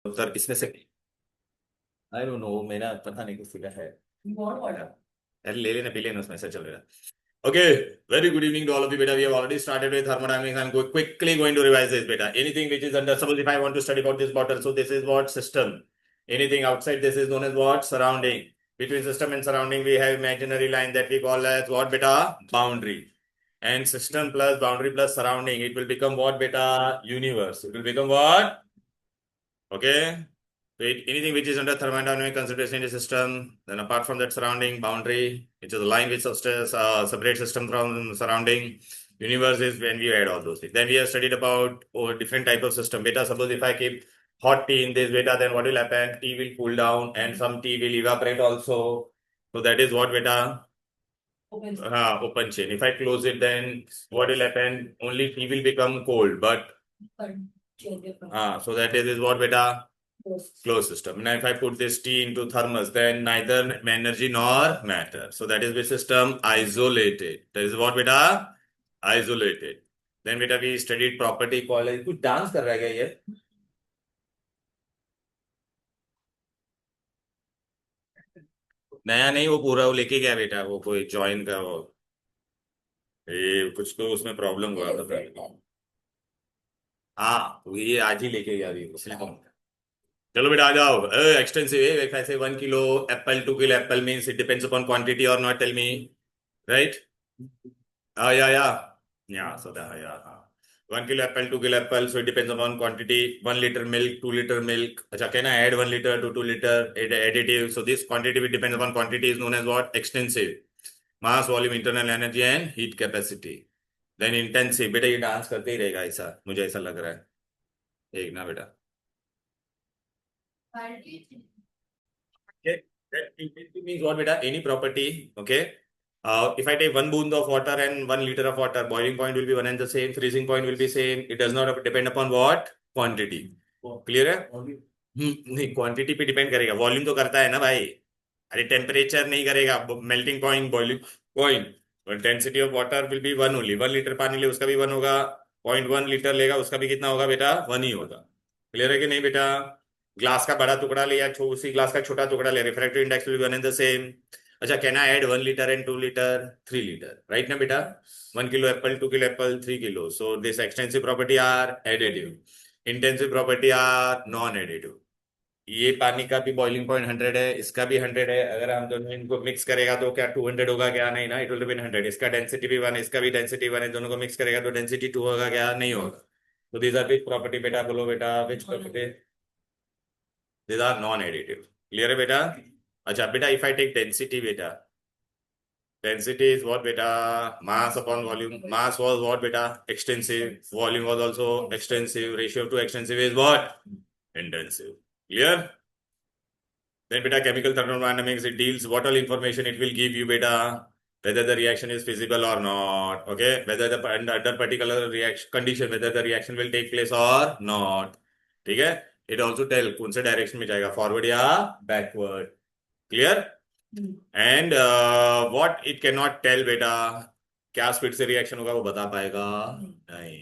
Sir इसमें से I don't know, मेरा पता नहीं कुछ है। अरे ले लेना, पी लेना, उसमें से चल रहा। Okay, very good evening to all of you, beta. We have already started with thermodynamics. I'm quickly going to revise this, beta. Anything which is under, suppose if I want to study about this bottle, so this is what system. Anything outside this is known as what? Surrounding. Between system and surrounding, we have imaginary line that we call as what, beta? Boundary. And system plus boundary plus surrounding, it will become what, beta? Universe. It will become what? Okay. Wait, anything which is under thermodynamic consideration in the system, then apart from that surrounding boundary, which is a line which separate system from surrounding universe, is when we add all those things. Then we have studied about different type of system. Beta, suppose if I keep hot tea in this beta, then what will happen? Tea will cool down and some tea will evaporate also. So that is what beta? Open chain. If I close it, then what will happen? Only tea will become cold, but so that is what beta? Closed system. Now, if I put this T into thermos, then neither energy nor matter. So that is the system isolated. That is what beta? Isolated. Then beta we studied property college. कुछ dance कर रहा है क्या ये? नया नहीं, वो पूरा वो लेके गया बेटा, वो कोई ज्वाइन का वो ये कुछ तो उसमें प्रॉब्लम हुआ था पहले। हाँ, तो ये आज ही लेके गया अभी उसने। चलो बेटा आ जाओ। एक्सटेंसिव है, if I say 1 kilo apple, 2 kilo apple means it depends upon quantity or not, tell me, right? Yeah, so that, yeah. 1 kilo apple, 2 kilo apple, so it depends upon quantity. 1 liter milk, 2 liter milk. Acha, can I add 1 liter to 2 liter additive? So this quantity will depend upon quantity is known as what? Extensive. Mass, volume, internal energy and heat capacity. Then intensive. बेटा ये dance करते ही रहेगा ऐसा, मुझे ऐसा लग रहा है। एक ना बेटा। Okay. That intensity means what, beta? Any property. Okay. If I take 1 boon of water and 1 liter of water, boiling point will be one and the same, freezing point will be same. It does not depend upon what? Quantity. Clear है? नहीं, quantity पे depend करेगा, volume तो करता है ना भाई। अरे टेम्परेचर नहीं करेगा, melting point, boiling point. Density of water will be one only. 1 liter पानी ले उसका भी वन होगा, 0.1 liter लेगा उसका भी कितना होगा बेटा? वन ही होगा। क्लियर है कि नहीं बेटा? ग्लास का बड़ा टुकड़ा ले या उसी ग्लास का छोटा टुकड़ा ले, refractive index will be one and the same. अच्छा, can I add 1 liter and 2 liter, 3 liter, right ना बेटा? 1 kilo apple, 2 kilo apple, 3 kilo, so this extensive property are additive, intensive property are non additive. ये पानी का भी boiling point 100 है, इसका भी 100 है। अगर हम दोनों इनको मिक्स करेगा तो क्या 200 होगा? क्या नहीं ना, इट विल बी 100। इसका डेंसिटी भी 1, इसका भी डेंसिटी 1 है, दोनों को मिक्स करेगा तो डेंसिटी 2 होगा? क्या नहीं होगा? तो दीज आर विच प्रॉपर्टी बेटा? बोलो बेटा, which property? These are non additive. Clear है बेटा? अच्छा बेटा, इफ आई टेक डेंसिटी बेटा, density is what beta? Mass upon volume. Mass was what beta? Extensive. Volume was also extensive. Ratio to extensive is what? Intensive. Clear? Then beta chemical thermodynamics, it deals what all information it will give you beta, whether the reaction is feasible or not. Okay, whether the under particular reaction condition whether the reaction will take place or not. ठीक है? It also tell कौन से direction में जाएगा, forward या backward. Clear? And what it can not tell बेटा, क्या speed से रिएक्शन होगा वो बता पाएगा नहीं।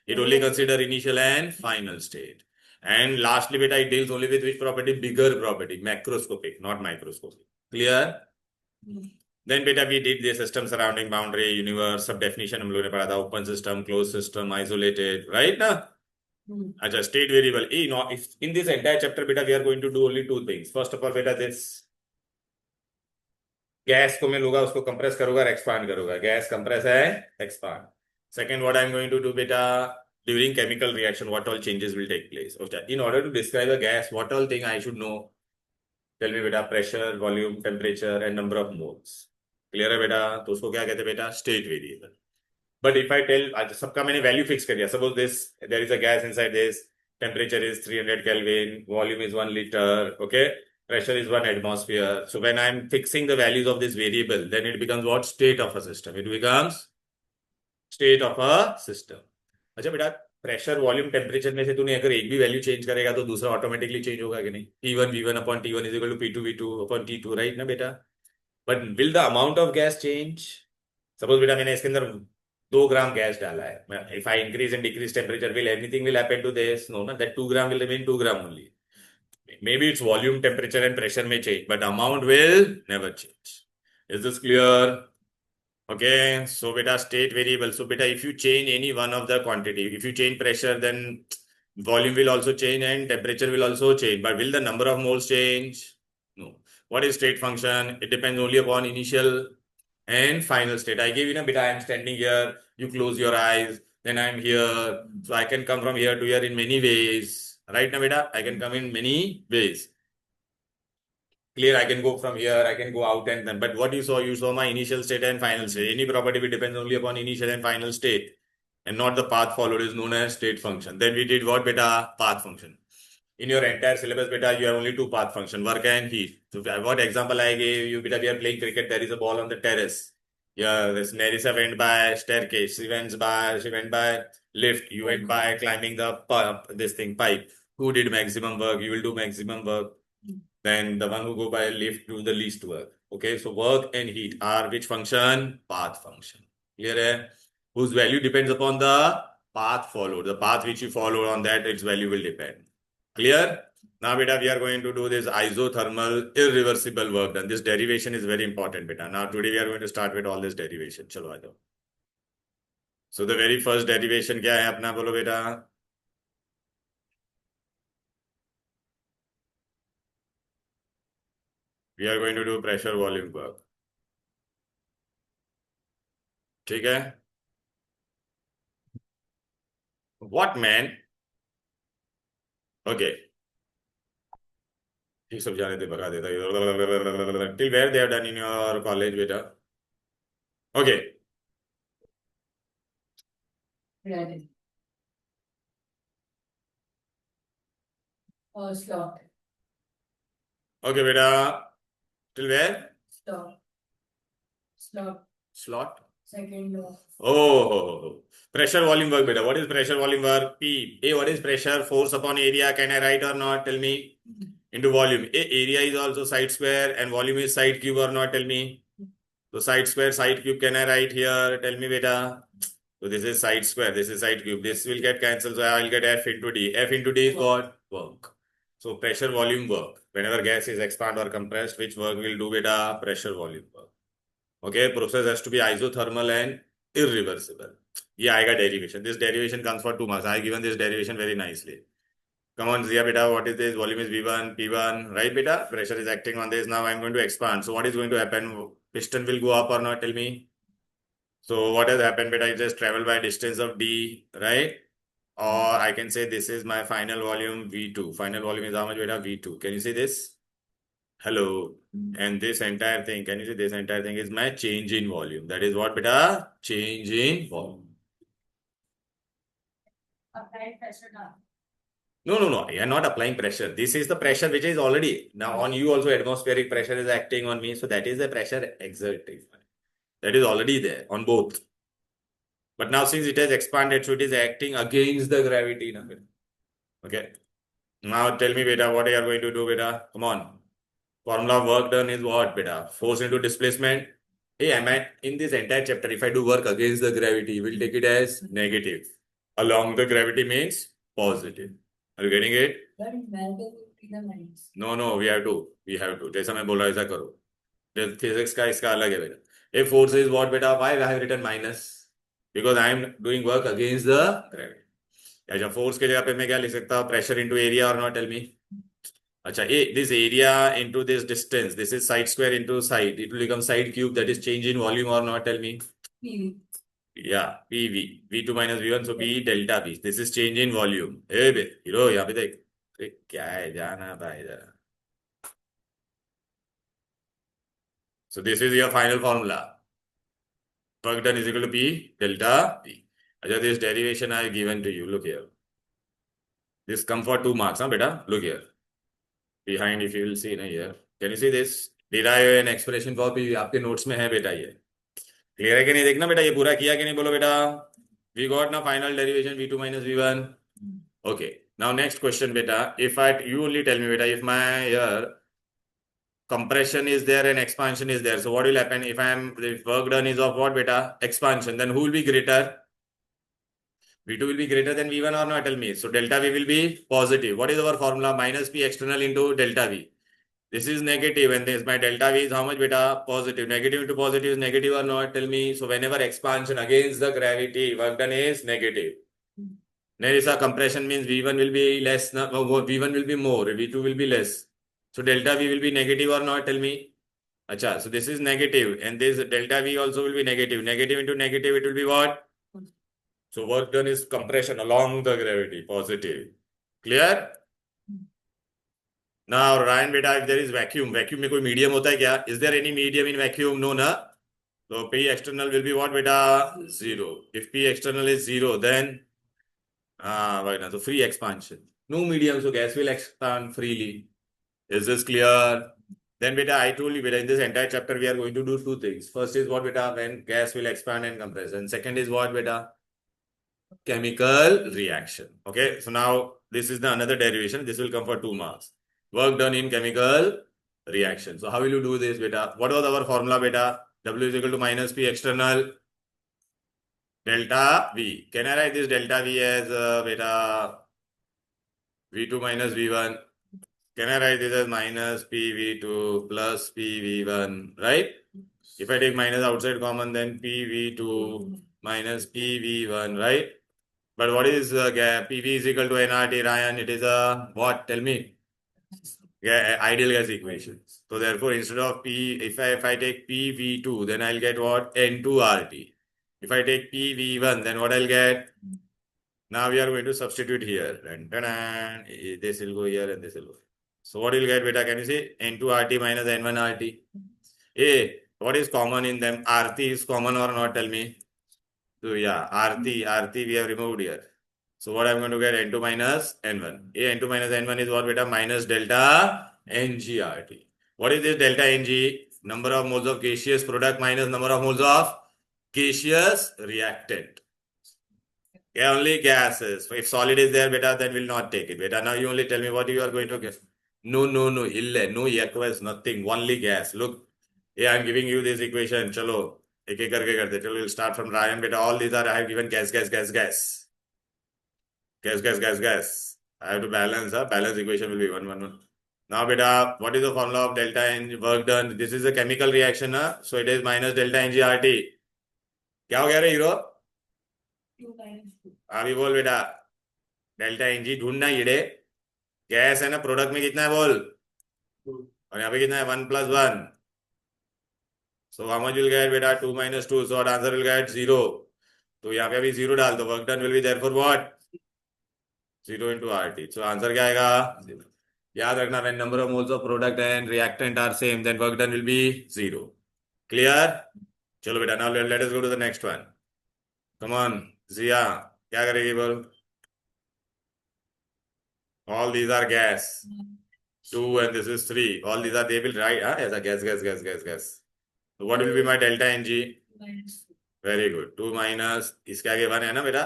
It only consider initial and final state. And lastly बेटा, it deals only with which property? Bigger property, macroscopic not microscopic. Clear? Then बेटा we did the system surrounding boundary universe, सब definition हम लोगों ने पढ़ा था, open system, close system, isolated, right ना? अच्छा, state variable in this entire chapter beta we are going to do only two things. First of all beta, this gas को मैं लूंगा, उसको कंप्रेस करूंगा और एक्सपांड करूंगा, गैस कंप्रेस है, expand. Second, what I am going to do बेटा, during chemical reaction what all changes will take place. Okay, in order to describe a gas, what all thing I should know? Tell me बेटा, pressure, volume, temperature and number of moles. Clear है बेटा? तो उसको क्या कहते हैं बेटा? State variable. But if I tell, सबका मैंने वैल्यू फिक्स कर दिया, suppose this there is a gas inside this, temperature is 300 Kelvin, volume is 1 liter, okay, pressure is 1 atmosphere. So when I'm fixing the values of this variable, then it becomes what? State of a system. It becomes state of a system. अच्छा बेटा, pressure, volume, temperature में से तूने अगर एक भी value change करेगा तो दूसरा ऑटोमेटिकली चेंज होगा कि नहीं? P1 V1 upon T1 is equal to P2 V2 upon T2, right ना बेटा? But will the amount of gas change? Suppose बेटा मैंने इसके अंदर 2 ग्राम गैस डाला है, if I increase and decrease temperature, will anything will happen to this? No ना, that 2 gram will remain 2 gram only. Maybe its volume, temperature, and pressure may change, but amount will never change. Is this clear? Okay, so beta state variable. So beta, if you change any one of the quantity, if you change pressure, then volume will also change and temperature will also change. But will the number of moles change? No. What is state function? It depends only upon initial and final state. I gave you a beta, I am standing here, you close your eyes, then I am here. So I can come from here to here in many ways. Right now, beta, I can come in many ways. Clear, I can go from here, I can go out and then. But what you saw my initial state and final state. Any property will depend only upon initial and final state and not the path followed is known as state function. Then we did what beta? Path function. In your entire syllabus beta, you have only two path function, work and heat. So what example I gave you beta, we are playing cricket, there is a ball on the terrace. Yeah, this Nerissa went by staircase, she went by lift, you went by climbing the pipe. Who did maximum work? You will do maximum work. Then the one who go by lift do the least work. Okay, so work and heat are which function? Path function. Clear hai? Whose value depends upon the path followed. The path which you follow, on that its value will depend. Clear? Now beta, we are going to do this isothermal irreversible work done. This derivation is very important beta. Now today we are going to start with all this derivation. Chalo aa jao. So the very first derivation क्या है अपना बोलो बेटा? We are going to do pressure volume work. ठीक है? What man? Okay. ये सब जाने दे भगा देता है. Till where they have done in your college beta? Okay. Ready. Slot. Okay beta. Till where? Stop. Slot. Slot. Second law. Oh. Pressure volume work beta. What is pressure volume work? P. A. What is pressure? Force upon area. Can I write or not? Tell me. Into volume. Area is also side square and volume is side cube or not? Tell me. So side square, side cube. Can I write here? Tell me beta. So this is side square. This is side cube. This will get cancelled. So I will get F into D. F into D is what? Work. So pressure volume work. Whenever gas is expanded or compressed, which work will do beta? Pressure volume work. Okay, process has to be isothermal and irreversible. Yeah, I got derivation. This derivation comes for 2 marks. I have given this derivation very nicely. Come on, Zia beta, what is this? Volume is V1, P1, right beta? Pressure is acting on this. Now I'm going to expand. So what is going to happen? Piston will go up or not? Tell me. So what has happened beta? It just travel by distance of D, right? Or I can say this is my final volume V2. Final volume is how much beta? V2. Can you see this? Hello. And this entire thing, can you see this entire thing is my change in volume. That is what beta? Change in volume. Applied pressure now. No. You are not applying pressure. This is the pressure which is already. Now on you also atmospheric pressure is acting on me. So that is the pressure exerted. That is already there on both. But now since it has expanded, so it is acting against the gravity. Okay. Now tell me beta, what you are going to do beta? Come on. Formula of work done is what beta? Force into displacement. Hey, am I in this entire chapter, if I do work against the gravity, we'll take it as negative. Along the gravity means positive. Are you getting it? But where will be the lines? No, we have to. जैसा मैं बोल रहा ऐसा करो. Physics का इसका अलग है बेटा. If force is what beta? Why I have written minus? Because I am doing work against the gravity. अच्छा force के जगह पे मैं क्या लिख सकता हूँ? Pressure into area or not? Tell me. अच्छा, this area into this distance. This is side square into side. It will become side cube. That is change in volume or not? Tell me. PV. Yeah, PV. V2 minus V1. So P delta V. This is change in volume. Hey, hero, यहाँ पे देख. क्या है जाना भाई जरा. So this is your final formula. Work done is equal to P delta V. अच्छा, this derivation I have given to you. Look here. This come for 2 marks, huh, beta? Look here. Behind, if you will see, na here. Can you see this? Derive an expression for P. आपके notes में है बेटा ये. Clear है कि नहीं? देखना बेटा ये पूरा किया कि नहीं बोलो बेटा. We got now final derivation V2 minus V1. Okay. Now next question beta. You only tell me beta, if my compression is there and expansion is there. So what will happen if work done is of what beta? Expansion. Then who will be greater? V2 will be greater than V1 or not? Tell me. So delta V will be positive. What is our formula? Minus P external into delta V. This is negative and this my delta V is how much beta? Positive. Negative into positive is negative or not? Tell me. So whenever expansion against the gravity, work done is negative. There is a compression means V1 will be less, V1 will be more, V2 will be less. So delta V will be negative or not? Tell me. Acha, so this is negative and this delta V also will be negative. Negative into negative, it will be what? So work done is compression along the gravity, positive. Clear? Now, Ryan beta, if there is vacuum में कोई medium होता है क्या? Is there any medium in vacuum? No, na? So P external will be what beta? 0. If P external is 0, then why not? So free expansion. No medium, so gas will expand freely. Is this clear? Then beta, I told you beta, in this entire chapter we are going to do two things. First is what beta, when gas will expand and compress. And second is what beta? Chemical reaction. Okay, so now this is the another derivation. This will come for 2 marks. Work done in chemical reaction. So how will you do this beta? What was our formula beta? W is equal to minus P external delta V. Can I write this delta V as beta V2 minus V1? Can I write this as minus PV2 plus PV1, right? If I take minus outside common, then PV2 minus PV1, right? But what is PV is equal to nRT, Ryan? It is a what? Tell me. Ideal gas equation. So therefore, instead of P, if I take PV2, then I'll get what? N2RT. If I take PV1, then what I'll get? Now we are going to substitute here. This will go here and this will go. So what will get beta? Can you see? N2RT minus N1RT. Hey, what is common in them? RT is common or not? Tell me. So yeah, RT we have removed here. So what I'm going to get? N2 minus N1. N2 minus N1 is what beta? Minus delta NGRT. What is this delta NG? Number of moles of gaseous product minus number of moles of gaseous reactant. Yeah, only gases. If solid is there, beta, then we'll not take it. Beta, now you only tell me what you are going to get. No, no aqueous, nothing. Only gas. Look, yeah, I'm giving you this equation. Chalo, एक एक करके करते. Chalo, we'll start from Ryan. Beta, all these are I have given gas. Gas. I have to balance. Balance equation will be 1. Now, beta, what is the formula of delta N work done? This is a chemical reaction. So it is minus delta NGRT. क्या हो गया रे hero? 2 minus 2. अभी बोल बेटा delta N G ढूंढना हीरे gas है ना प्रोडक्ट में कितना है बोल और यहाँ पे कितना है 1+1 so how much will get बेटा 2 minus 2 so answer will get 0 तो यहाँ पे अभी 0 डाल दो work done will be therefore what 0 into RT so answer क्या आएगा याद रखना when number of moles of product and reactant are same then work done will be 0 clear चलो बेटा now let us go to the next one come on जिया क्या करेगी बोल all these are gas 2 and this is 3 all these are they will write as a gas so what will be my delta NG 2 minus 2. very good 2 minus इसके आगे 1 है ना बेटा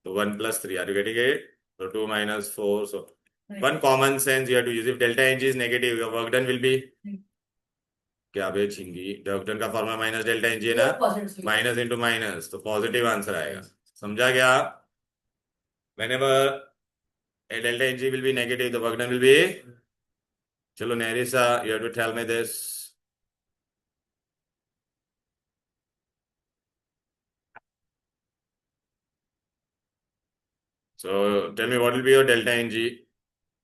तो 1 plus 3 are you getting it so 2 minus 4 so one common sense you have to use if delta NG is negative your work done will be क्या बे छिंगी work done का formula minus delta N G है ना Positive. Minus into minus तो positive answer आएगा समझा क्या whenever a delta NG will be negative, the work done will be. Chalo, Nerissa, you have to tell me this. So, tell me what will be your delta NG?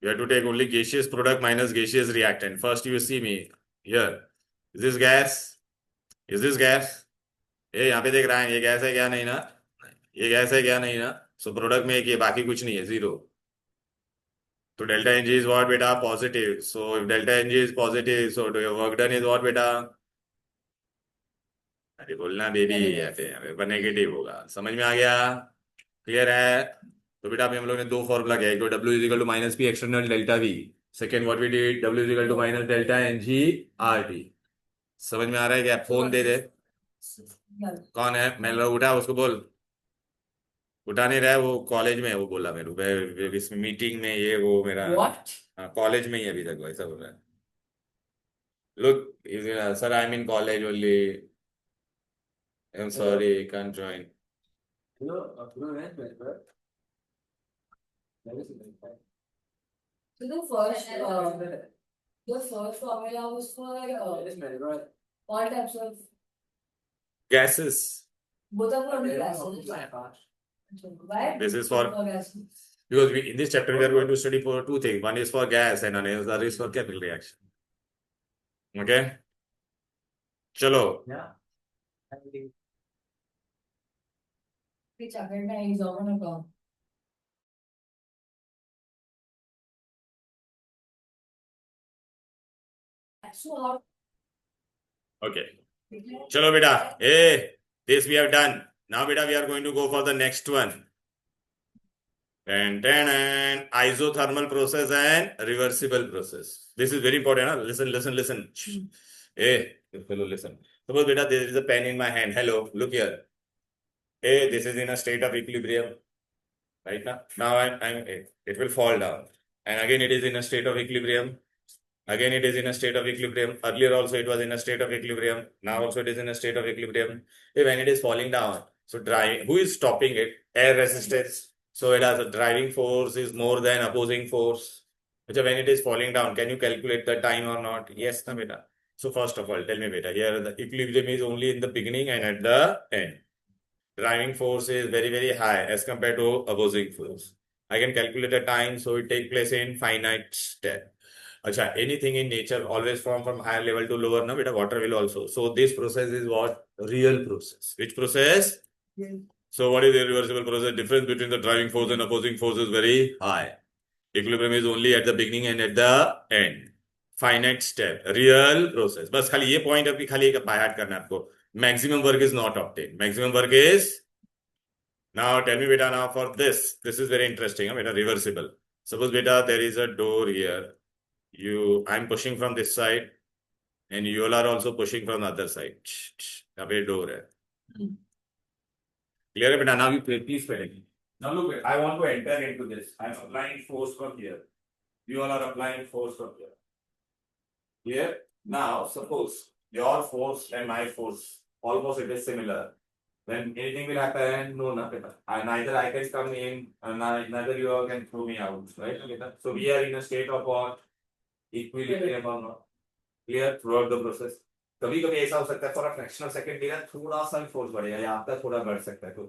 You have to take only gaseous product minus gaseous reactant. First, you see me here. Is this gas? Is this gas? ये यहाँ पे देख रहा है ये gas है क्या नहीं ना ये गैस है क्या नहीं ना सो प्रोडक्ट में एक ये बाकी कुछ नहीं है 0 So delta NG is what beta? Positive. So if delta NG is positive, so your work done is what beta? अरे बोलना बेबी ऐसे पर नेगेटिव होगा समझ में आ गया क्लियर है तो बेटा अभी हम लोग ने 2 फॉर्मूला किया एक तो W is equal to minus P external delta V second what we did W is equal to minus delta NG RT समझ में आ रहा है क्या फोन दे दे कौन है मैं उठा उसको बोल उठा नहीं रहा है वो कॉलेज में है वो बोला मेरे को इसमें मीटिंग में ये वो मेरा What? कॉलेज में ही अभी तक वैसा बोल रहा है look sir I'm in college only I'm sorry can't join So the first formula was for all types of Gases. both of them are gases. Why? This is for gases. because in this chapter we are going to study for two things. One is for gas and another is for chemical reaction. Okay. Chalo. Which again is on a go. So how Okay. Chalo beta. Hey, this we have done. Now beta we are going to go for the next one. And isothermal process and reversible process. This is very important. Huh? Listen. Hey, fellow, listen. Suppose beta there is a pen in my hand. Hello, look here. Hey, this is in a state of equilibrium. Right now. Now it will fall down. And again it is in a state of equilibrium. Again it is in a state of equilibrium. Earlier also it was in a state of equilibrium. Now also it is in a state of equilibrium. Hey, when it is falling down, so who is stopping it? Air resistance. So it has a driving force is more than opposing force. So when it is falling down, can you calculate the time or not? Yes, na beta. So first of all, tell me beta, here the equilibrium is only in the beginning and at the end. Driving force is very, very high as compared to opposing force. I can calculate the time, so it takes place in finite step. Acha, anything in nature always from higher level to lower, na beta, water will also. So this process is what? Real process. Which process? Yeah. So what is the reversible process? Difference between the driving force and opposing force is very high. Equilibrium is only at the beginning and at the end. Finite step. Real process. बस खाली ये point अभी खाली एक by heart करना है आपको. Maximum work is not obtained. Maximum work is. Now tell me beta now for this. This is very interesting. Beta reversible. Suppose beta there is a door here. I'm pushing from this side and you all are also pushing from the other side. यहाँ पे door है. Clear है beta? Now you please pay. Now look, I want to enter into this. I'm applying force from here. You all are applying force from here. Clear? Now suppose your force and my force almost it is similar. Then anything will happen, no, nothing. Neither I can come in, neither you all can throw me out, right? So we are in a state of what? Equilibrium or not? Clear throughout the process. कभी कभी ऐसा हो सकता है for a fraction of second मेरा थोड़ा सा force बढ़ेगा या आपका थोड़ा बढ़ सकता है तो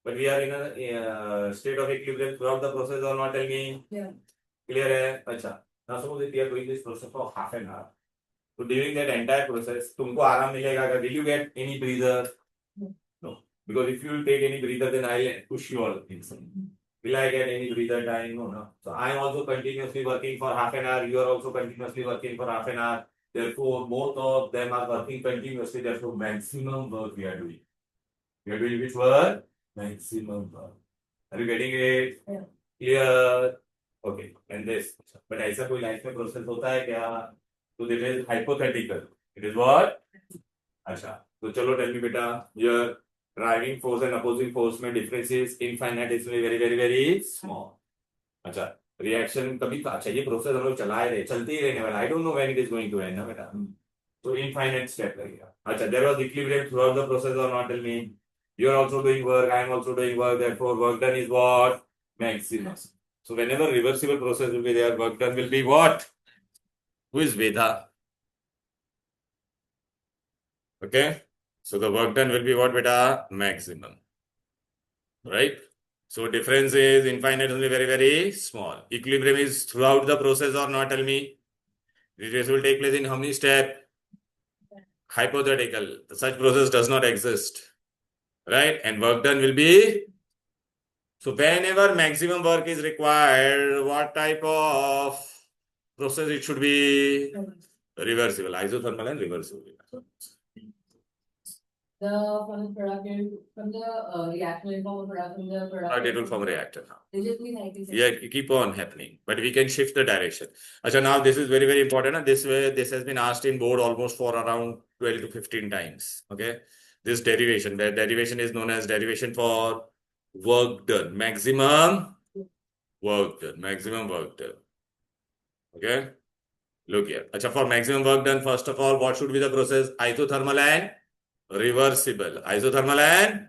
but we are in a state of equilibrium throughout the process और नॉट टेल मी क्लियर है अच्छा now suppose if you are doing this process for half an hour तो ड्यूरिंग दैट एंटायर प्रोसेस तुमको आराम मिलेगा अगर will you get any breather no because if you take any breather then I'll push you all inside. Will I get any breather time? No. So I am also continuously working for half an hour. You are also continuously working for half an hour. Therefore, both of them are working continuously. Therefore, maximum work we are doing. We are doing which work? Maximum work. Are you getting it? Yeah. Clear? Okay. And this. But ऐसा कोई life में process होता है क्या? So this is hypothetical. It is what? अच्छा. तो चलो tell me बेटा. Here. Driving force and opposing force में difference is infinitesimally very small. अच्छा reaction कभी अच्छा ये process हम लोग चला रहे चलते ही रहने वाला I don't know when it is going to end ना बेटा तो infinite step लगेगा अच्छा there was equilibrium throughout the process or not tell me you are also doing work I am also doing work therefore work done is what maximum so whenever reversible process will be there work done will be what who is Veda okay. So the work done will be what beta? Maximum. Right? So difference is infinitely very small. Equilibrium is throughout the process or not tell me? This will take place in how many steps? Hypothetical. Such process does not exist. Right? And work done will be? So whenever maximum work is required, what type of process it should be? Reversible. Isothermal and reversible. From the product from the reactor from the product from the product. It will form a reactor now. They just mean 90 seconds. Yeah, keep on happening, but we can shift the direction. Acha, now this is very important. This way, this has been asked in board almost for around 12 to 15 times. Okay, this derivation, the derivation is known as derivation for work done, maximum work done, maximum work done. Okay, look here. Acha, for maximum work done, first of all, what should be the process? Isothermal and reversible. Isothermal and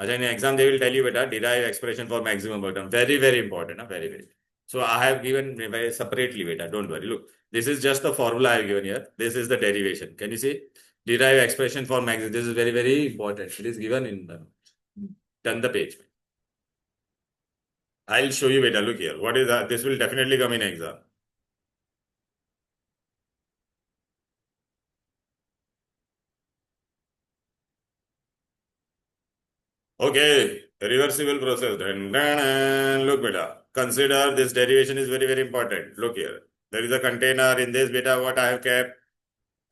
Acha, in exam they will tell you beta derive expression for maximum work done. Very, very important, na? Very, very. So I have given very separately beta. Don't worry. Look, this is just the formula I have given here. This is the derivation. Can you see? Derive expression for maximum. This is very, very important. It is given in the turn the page. I'll show you beta. Look here. What is that? This will definitely come in exam. Okay, reversible process. Look, beta. Consider this derivation is very, very important. Look here. There is a container in this beta. What I have kept.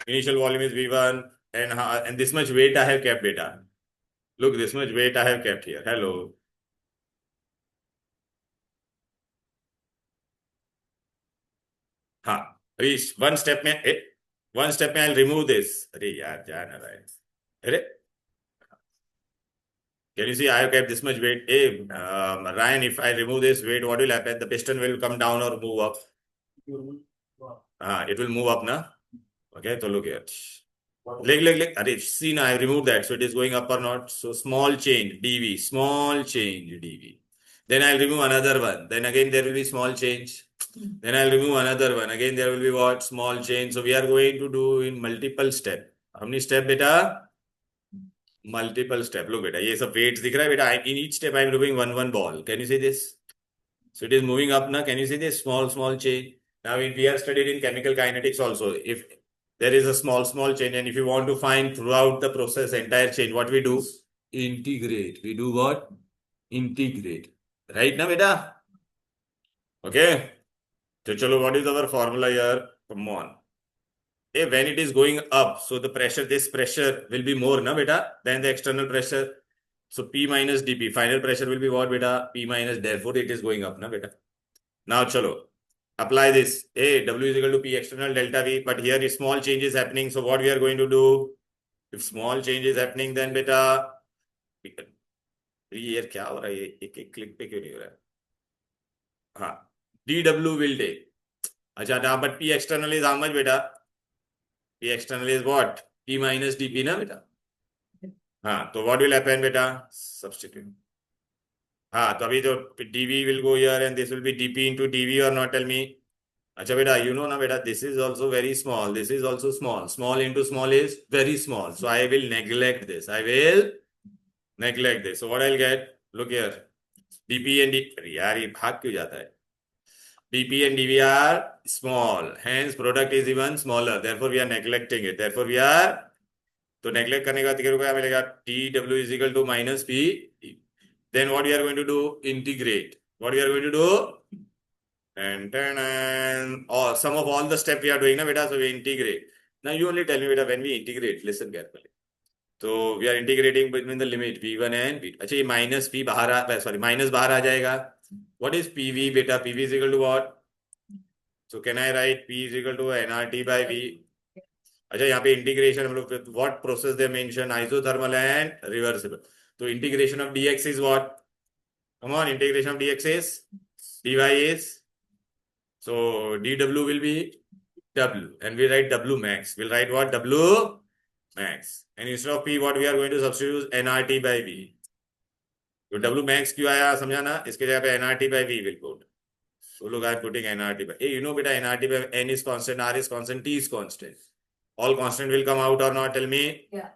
Initial volume is V1 and this much weight I have kept beta. Look, this much weight I have kept here. Hello. हाँ, reach one step में I'll remove this. अरे यार जान रहा है. अरे, can you see I have kept this much weight? Hey, Ryan, if I remove this weight, what will happen? The piston will come down or move up. It will move up, na? Okay, so look here. Leg. See now, I removed that. So it is going up or not. So small change, dV. Small change, dV. Then I'll remove another one. Then again, there will be small change. Then I'll remove another one. Again, there will be what? Small change. So we are going to do in multiple step. How many step, beta? Multiple step. Look, beta. ये सब weights दिख रहा है, beta. In each step, I'm removing one ball. Can you see this? So it is moving up now. Can you see this? Small change. Now, we are studied in chemical kinetics also. If there is a small change, and if you want to find throughout the process entire change, what we do? Integrate. We do what? Integrate. Right now, beta? Okay. So, chalo, what is our formula here? Come on. When it is going up, so the pressure, this pressure will be more, na, beta, than the external pressure. So, P minus dP. Final pressure will be what, beta? P minus, therefore, it is going up, na, beta. Now, chalo. Apply this. W is equal to P external delta V. But here is small change is happening. So what we are going to do? If small change is happening, then beta. ये क्या हो रहा है? एक click पे क्यों नहीं हो रहा है? हाँ. dW will take. अच्छा, now but P external is how much beta? P external is what? P minus dP ना beta? हाँ, तो what will happen beta? Substitute. हाँ, तो अभी तो dV will go here and this will be dP into dV or not? Tell me. Acha beta, you know na beta, this is also very small. This is also small. Small into small is very small. So I will neglect this. I will neglect this. So what I'll get? Look here. dP and dP. यार ये भाग क्यों जाता है? dP and dV are small. Hence product is even smaller. Therefore we are neglecting it. Therefore we are. तो neglect करने का क्या मिलेगा? dW is equal to minus P. Then what we are going to do? Integrate. What we are going to do? And or sum of all the steps we are doing, na beta, so we integrate. Now you only tell me, beta, when we integrate, listen carefully. So we are integrating between the limit V1 and V2. अच्छा, ये minus P minus बाहर आ जाएगा. What is PV, beta? PV is equal to what? So can I write P is equal to nRT by V? अच्छा, यहाँ पे integration हम लोग what process they mention? Isothermal and reversible. So integration of dx is what? Come on, integration of dx is dy is. So dW will be W and we write W max. We'll write what? W max. And instead of P, what we are going to substitute nRT by V. तो W max क्यों आया समझाना? इसके जगह पे nRT by V will put. So look, I'm putting nRT by. Hey, you know beta, nRT by N is constant, R is constant, T is constant. All constant will come out or not? Tell me. Yeah.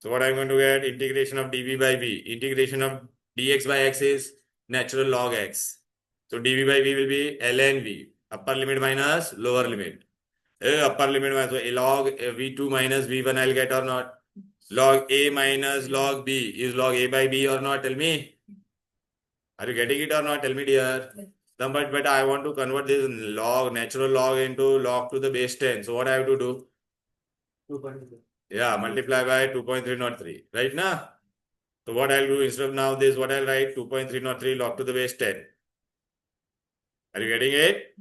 So what I'm going to get? Integration of dV by V. Integration of dx by x is natural log x. So dV by V will be ln V. Upper limit minus lower limit. Upper limit minus, so log V2 minus V1 I'll get or not? Log A minus log B is log A by B or not? Tell me. Are you getting it or not? Tell me, dear. But I want to convert this natural log into log to the base 10. So what I have to do? 2.3. Yeah, multiply by 2.303. Right now? So what I'll do instead of now this, what I'll write? 2.303 log to the base 10. Are you getting it?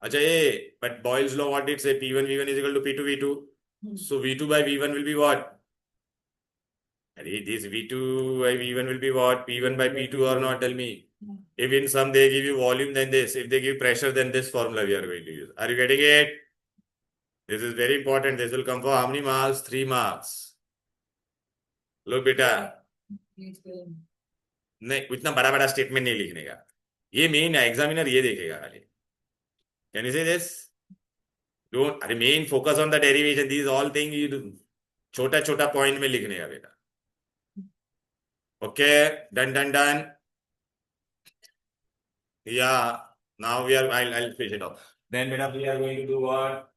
Acha, but Boyle's law, what did it say? P1 V1 is equal to P2 V2. So V2 by V1 will be what? This V2 by V1 will be what? P1 by P2 or not? Tell me. If in some they give you volume, then this. If they give pressure, then this formula we are going to use. Are you getting it? This is very important. This will come for how many marks? 3 marks. Look, beta. Please fill. नहीं, इतना बड़ा बड़ा statement नहीं लिखने का, ये main examiner ये देखेगा खाली. कैन यू से दिस? डोंट, अरे main focus on the derivation, these all thing you छोटा छोटा पॉइंट में लिखने का बेटा. Okay, done done done. Yeah, now we are, I'll finish it off. Then beta, we are going to do what?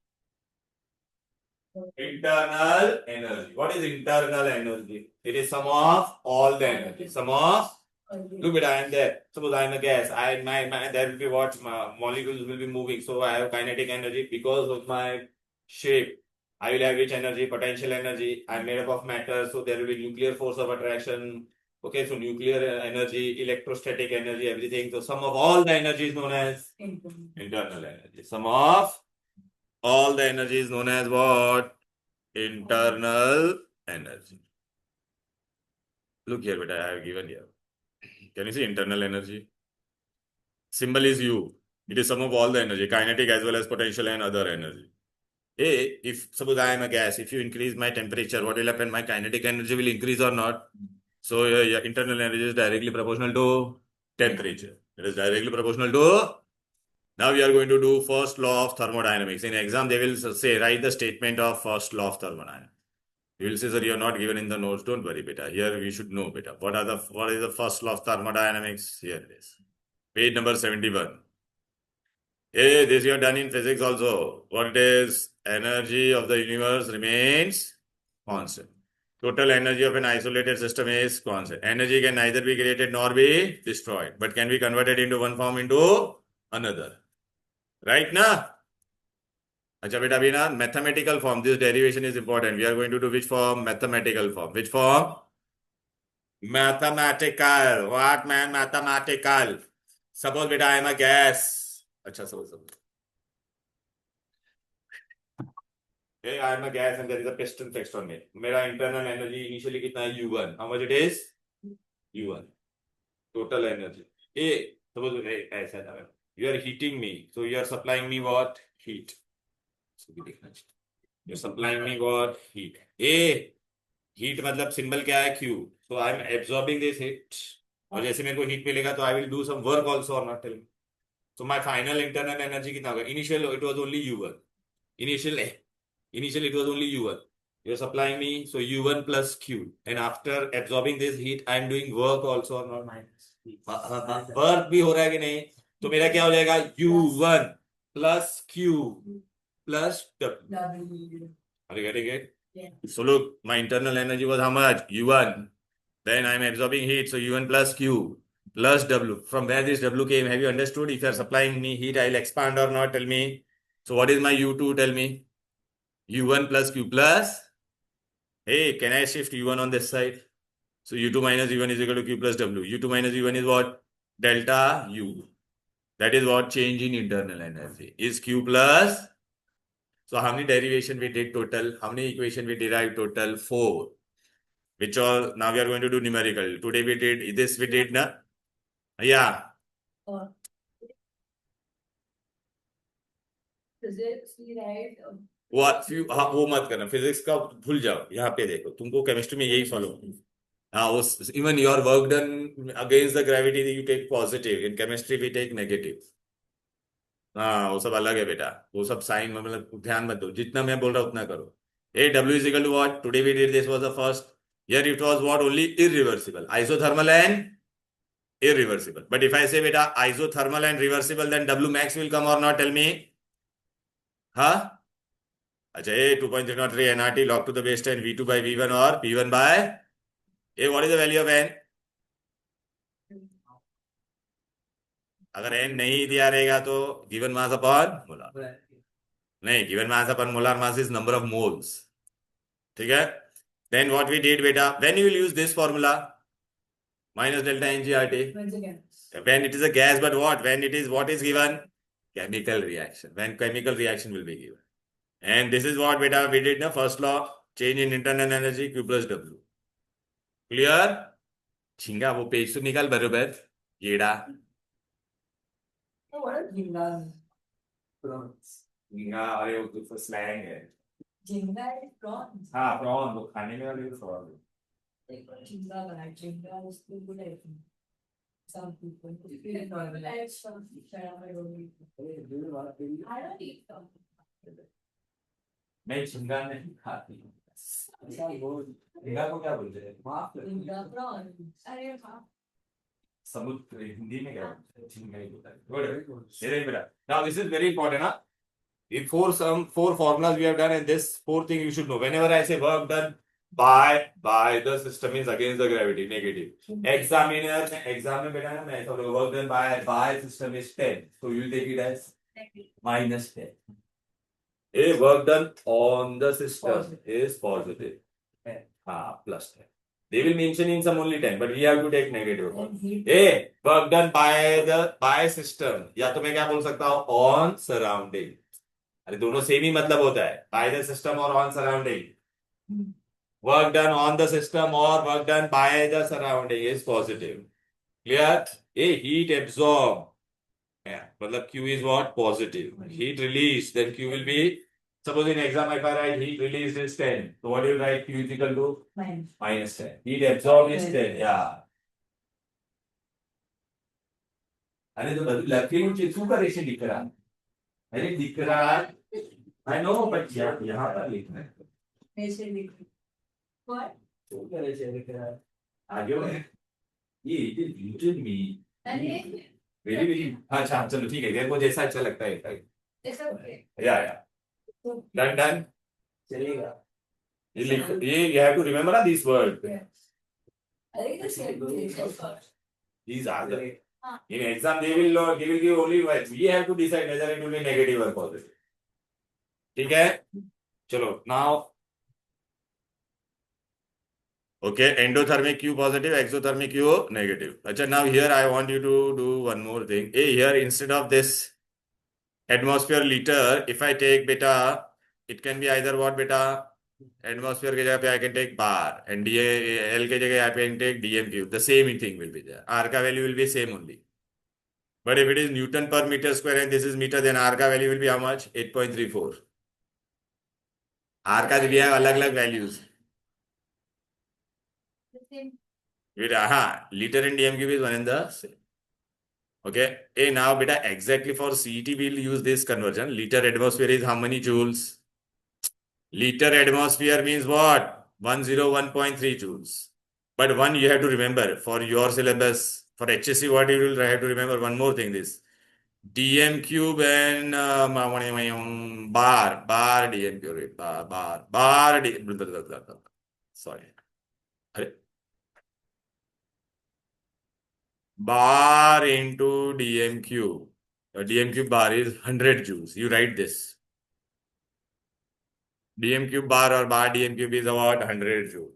Internal energy. What is internal energy? It is sum of all the energy. Sum of, look beta, I am there. Suppose I am a gas. There will be what? Molecules will be moving. So I have kinetic energy because of my shape. I will have which energy? Potential energy. I am made up of matter. So there will be nuclear force of attraction. Okay, so nuclear energy, electrostatic energy, everything. So sum of all the energy is known as internal energy. Sum of all the energy is known as what? Internal energy. Look here, beta, I have given here. Can you see internal energy? Symbol is U. It is sum of all the energy, kinetic as well as potential and other energy. Hey, if suppose I am a gas, if you increase my temperature, what will happen? My kinetic energy will increase or not? So your internal energy is directly proportional to temperature. It is directly proportional to. Now we are going to do first law of thermodynamics. In exam, they will say write the statement of first law of thermodynamics. You will say, sir, you are not given in the notes. Don't worry, beta. Here we should know, beta. What is the first law of thermodynamics? Here it is. Page number 71. Hey, this you have done in physics also. What is energy of the universe remains constant. Total energy of an isolated system is constant. Energy can neither be created nor be destroyed, but can be converted into one form into another. Right now? Acha beta bina, mathematical form. This derivation is important. We are going to do which form? Mathematical form. Which form? Mathematical. What man? Mathematical. Suppose beta I am a gas. Acha, suppose. Hey, I am a gas and there is a piston fixed on me. मेरा internal energy initially कितना है? U1. How much it is? U1. Total energy. Hey, suppose ऐसा था. You are heating me. So you are supplying me what? Heat. So you are supplying me what? Heat. A. Heat मतलब symbol क्या है? Q. So I am absorbing this heat. और जैसे मेरे को heat मिलेगा तो I will do some work also or not, tell me. So my final internal energy कितना होगा? Initial it was only U1. Initially it was only U1. You're supplying me, so U1 plus Q. And after absorbing this heat, I'm doing work also or not? Work भी हो रहा है कि नहीं? तो मेरा क्या हो जाएगा? U1 plus Q plus W. Are you getting it? Yeah. So look, my internal energy was how much? U1. Then I'm absorbing heat, so U1 plus Q plus W. From where this W came, have you understood? If you're supplying me heat, I'll expand or not, tell me. So what is my U2, tell me? U1 plus Q plus. Hey, can I shift U1 on this side? So U2 minus U1 is equal to Q plus W. U2 minus U1 is what? Delta U. That is what change in internal energy. Is Q plus. So how many derivation we did total? How many equation we derived total? 4. Which all now we are going to do numerical. Today we did this, we did na? Yeah. Physics, we write. वो मत करना, physics का भूल जाओ. यहाँ पे देखो, तुमको केमिस्ट्री में यही फॉलो. हाँ, even your work done against the gravity you take positive. In chemistry we take negative. हाँ, वो सब अलग है बेटा. वो सब साइन मतलब ध्यान मत दो. जितना मैं बोल रहा हूँ उतना करो. A W is equal to what? Today we did this was the first. Here it was what? Only irreversible. Isothermal and irreversible. But if I say beta isothermal and reversible, then W max will come or not? Tell me. Huh? अच्छा, A 2.303 nRT log to the base 10 V2 by V1 or P1 by A. What is the value of N? अगर n नहीं दिया रहेगा तो given mass upon molar. नहीं, given mass upon molar mass is number of moles. ठीक है. Then what we did बेटा, when you will use this formula minus delta NGRT when it is a gas, but when it is what is given? Chemical reaction. When chemical reaction will be given. And this is what beta we did na first law, change in internal energy Q plus W. Clear? झिंगा वो page तो निकाल बरोबर येड़ा. What is Jinga? झिंगा, अरे वो तो slang है. Jinga is prawns. हाँ, प्रॉन वो खाने में वाले prawn. Chinga bad, chinga is too good, I think. Some people. I don't need. I don't eat them. मैं झींगा नहीं खाती झींगा को क्या बोलते हैं Chinga prawn. अरे हाँ. समुद्र हिंदी में क्या बोलते हैं झींगा ही होता है good ये बेटा now this is very important huh? If four formulas we have done and this fourth thing you should know whenever I say work done by the system is against the gravity negative exam में बेटा ना मैं ऐसा बोलूँगा work done by system is 10 so you take it as minus 10 a work done on the system is positive plus 10 they will mention in some only 10 but we have to take negative a work done by system या तो मैं क्या बोल सकता हूँ on surrounding अरे दोनों same ही मतलब होता है by the system और on surrounding work done on the system or work done by the surrounding is positive clear a heat absorb yeah मतलब Q is what positive heat release then Q will be suppose in exam if I write heat release is 10 so what do you write Q is equal to minus 10 heat absorb is 10 yeah अरे तो लड़के मुझे क्यों का रेशे दिख रहा अरे दिख रहा I know but यहाँ पर लिखना है ऐसे लिख. What? क्यों का रेशे दिख रहा है आगे बढ़े ये it is written me अरे वेरी अच्छा चलो ठीक है तेरे को जैसा अच्छा लगता है it's okay. या डन चलेगा. ये लिख ये you have to remember these words I think the same thing. these are the in exam they will give only words we have to decide whether it will be negative or positive ठीक है चलो now okay endothermic Q positive exothermic Q negative अच्छा now here I want you to do one more thing here instead of this atmosphere liter if I take beta it can be either what beta atmosphere के जगह पे I can take bar and L के जगह I can take dm cube the same thing will be there R का value will be same only but if it is Newton per meter square and this is meter then R का value will be how much 8.34 R का भी है अलग अलग values liter and dm cube is one and the same okay now beta exactly for CET we'll use this conversion liter atmosphere is how many joules liter atmosphere means what 101.3 joules but one you have to remember for your syllabus for HSC what you will have to remember one more thing this dm cube and bar dm cube bar sorry bar into dm cube dm cube bar is 100 joules you write this dm cube bar or bar dm cube is about 100 joule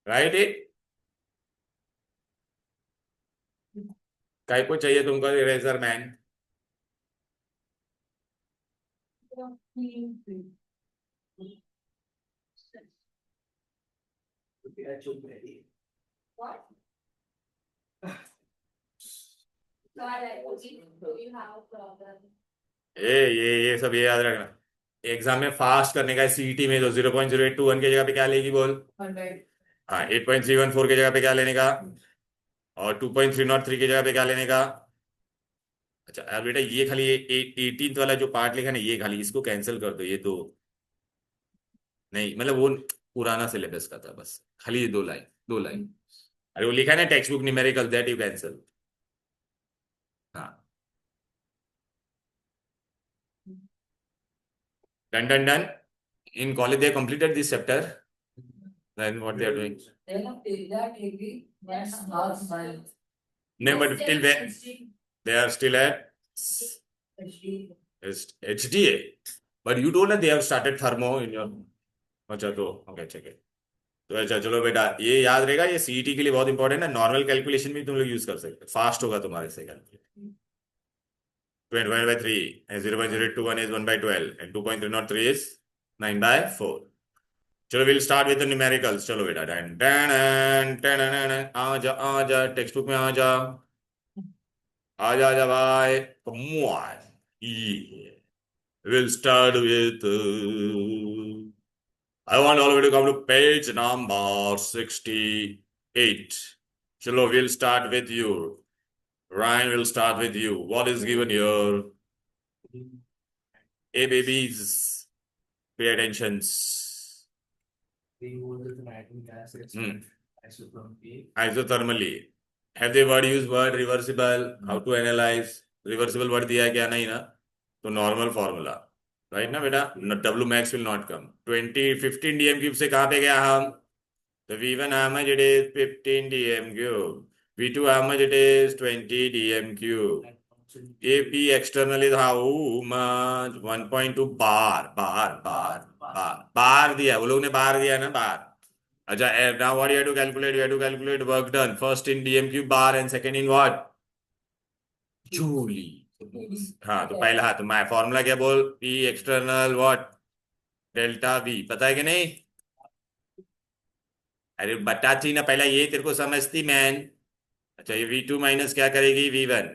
write it काय को चाहिए तुमको eraser man What? God, I you have a problem. ये सब ये याद रखना exam में फास्ट करने का सीईटी में तो 0.0821 की जगह पे क्या लेगी बोल 100. हाँ 8.314 की जगह पे क्या लेने का और 2.303 की जगह पे क्या लेने का अच्छा यार बेटा ये खाली 18th वाला जो पार्ट लिखा ना ये खाली इसको कैंसिल कर दो ये तो नहीं मतलब वो पुराना सिलेबस का था बस खाली ये दो लाइन अरे वो लिखा है ना text book numerical that you cancel हाँ done in college they completed this chapter then what they are doing They have that degree, that's half mile. no but till when they are still at HD. HDA but you told that they have started thermo in your अच्छा तो okay check it तो अच्छा चलो बेटा ये याद रहेगा ये सीईटी के लिए बहुत इंपॉर्टेंट है नॉर्मल कैलकुलेशन भी तुम लोग यूज कर सकते हो फास्ट होगा तुम्हारे से calculate 25 by 3 and 0.021 is 1 by 12 and 2.303 is 9 by 4 चलो we'll start with the numericals चलो बेटा डन डन डन आ जा टेक्स्ट बुक में आ जा भाई come on yeah. We'll start with I want all of you to come to page number 68. Chalo, we'll start with you. Ryan, will start with you. What is given here? Hey, babies, pay attention. Isothermally. Have they word used word reversible? How to analyze? Reversible word दिया है क्या नहीं ना? तो normal formula. Right ना बेटा? W max will not come. 15 dm cube से कहाँ पे गया हम? So V1 how much it is? 15 dm cube. V2 how much it is? 20 dm cube. AP external is how much? 1.2 bar दिया, वो लोग ने bar दिया ना bar. अच्छा, now what you have to calculate? You have to calculate work done. First in dm cube bar and second in what? Joule. हाँ तो पहला हाँ तो मैं फॉर्मूला क्या बोल? P external what? Delta V पता है कि नहीं? अरे बताती ना पहला ये तेरे को समझती मैन. अच्छा ये V2 माइनस क्या करेगी V1?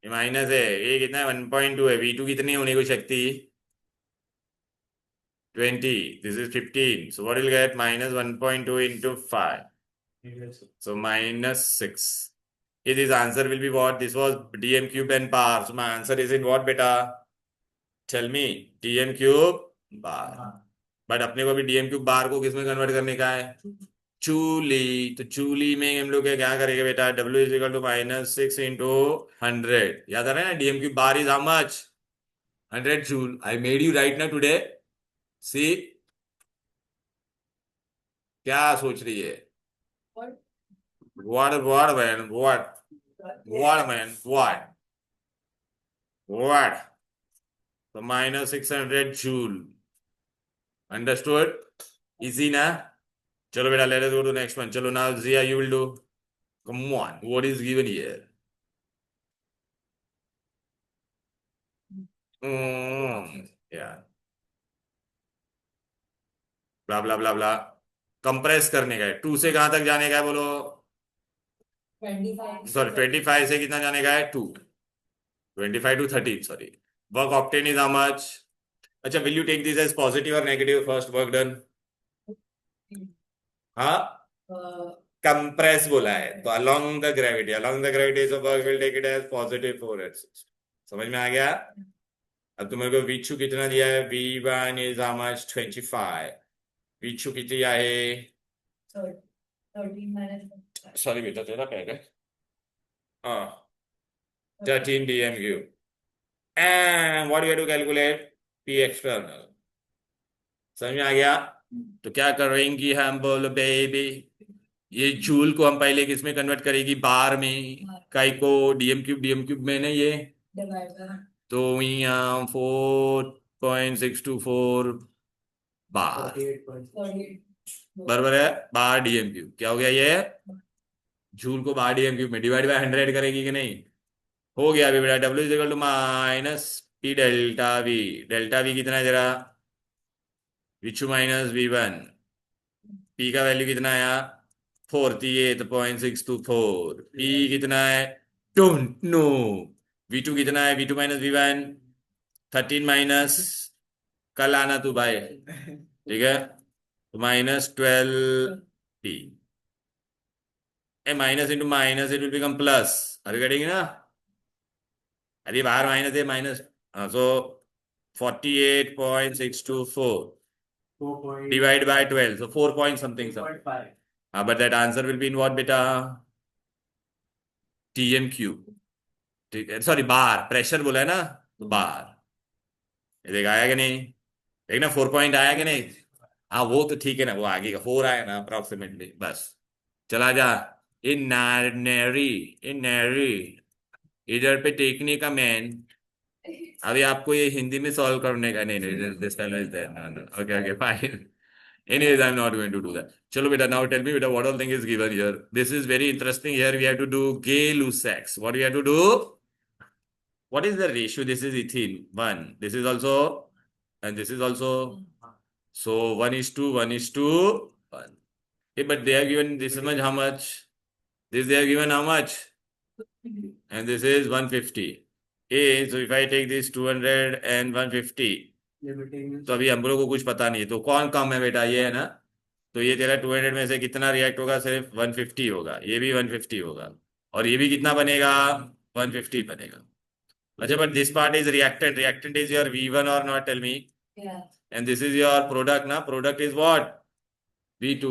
ये माइनस है, ये कितना है 1.2 है. V2 कितनी होने को शक्ति? 20. This is 15. So what will get? Minus 1.2 into 5. So minus 6. If this answer will be what? This was dm cube and bar. So my answer is in what beta? Tell me. dm cube bar. But अपने को अभी dm cube bar को किस में convert करने का है? चूली. तो चूली में हम लोग क्या करेंगे बेटा? W is equal to minus 6 into 100. याद आ रहा है ना? dm cube bar is how much? 100 joule. I made you right now today. See? क्या सोच रही है? What man? What man? What? So minus 600 joule. Understood? Easy na? Chalo beta, let us go to the next one. Chalo now Zia, you will do. Come on. What is given here? Yeah. Blah blah blah blah. Compress करने का है. 2 से कहां तक जाने का है बोलो? 25. सॉरी 25 से कितना जाने का है? 2. 25 to 13. Sorry. Work obtained is how much? अच्छा, will you take this as positive or negative? First work done. हाँ, कंप्रेस बोला है तो along the gravity so work will take it as positive 4h. समझ में आ गया? अब तुम्हें को V2 कितना दिया है? V1 is how much? 25. V2 कितना दिया है? 13 minus. सॉरी बेटा तेरा क्या है? हाँ 13 dm cube. And what do you have to calculate? P external. समझ में आ गया? तो क्या करेंगी हम? बोलो बेबी. ये जूल को हम पहले किस में कन्वर्ट करेगी? बार में. काई को? डीएम क्यूब में ना ये. तो यहाँ 4.624 बार बराबर है बार डीएम क्यूब. क्या हो गया ये? जूल को बार डीएम क्यूब में डिवाइड बाय 100 करेगी कि नहीं? हो गया अभी बेटा. W is equal to minus P delta V. Delta V कितना है जरा? V2 minus V1. P का वैल्यू कितना आया? 48.624. P कितना है? Don't know. V2 कितना है? V2 माइनस V1 13 माइनस कल आना तू भाई. ठीक है तो minus 12P. Minus into minus it will become plus. अरे करेंगे ना? अरे बाहर माइनस है minus. So 48.624 divide by 12 so 4 point something. But that answer will be in what beta? TM cube. ठीक है सॉरी बार. प्रेशर बोला है ना तो बार. ये देखा आया कि नहीं? देखना 4 पॉइंट आया कि नहीं? हाँ वो तो ठीक है ना, वो आगे का 4 आया ना अप्रोक्सीमेटली. बस चला जा. इन नैरी इधर पे टेकने का मैन. अभी आपको ये हिंदी में सॉल्व करने का. नहीं this fellow is there. Okay fine. Anyways, I'm not going to do that. Chalo beta, now tell me beta, what all thing is given here? This is very interesting. Here we have to do Gay-Lussac. What do we have to do? What is the ratio? This is ethene. 1. This is also, and this is also. So 1:1:1. Okay, but they have given this much how much? This they have given how much? And this is 150. Okay, so if I take this 200 and 150, Limiting. तो अभी हम लोग को कुछ पता नहीं है, तो कौन कम है बेटा, ये है ना। तो ये तेरा 200 में से कितना रिएक्ट होगा, सिर्फ 150 होगा, ये भी 150 होगा, और ये भी कितना बनेगा, 150 बनेगा। अच्छा, but this part is reactant, reactant is your V1 और not, tell me. Yeah. And this is your product ना, product is what, V2.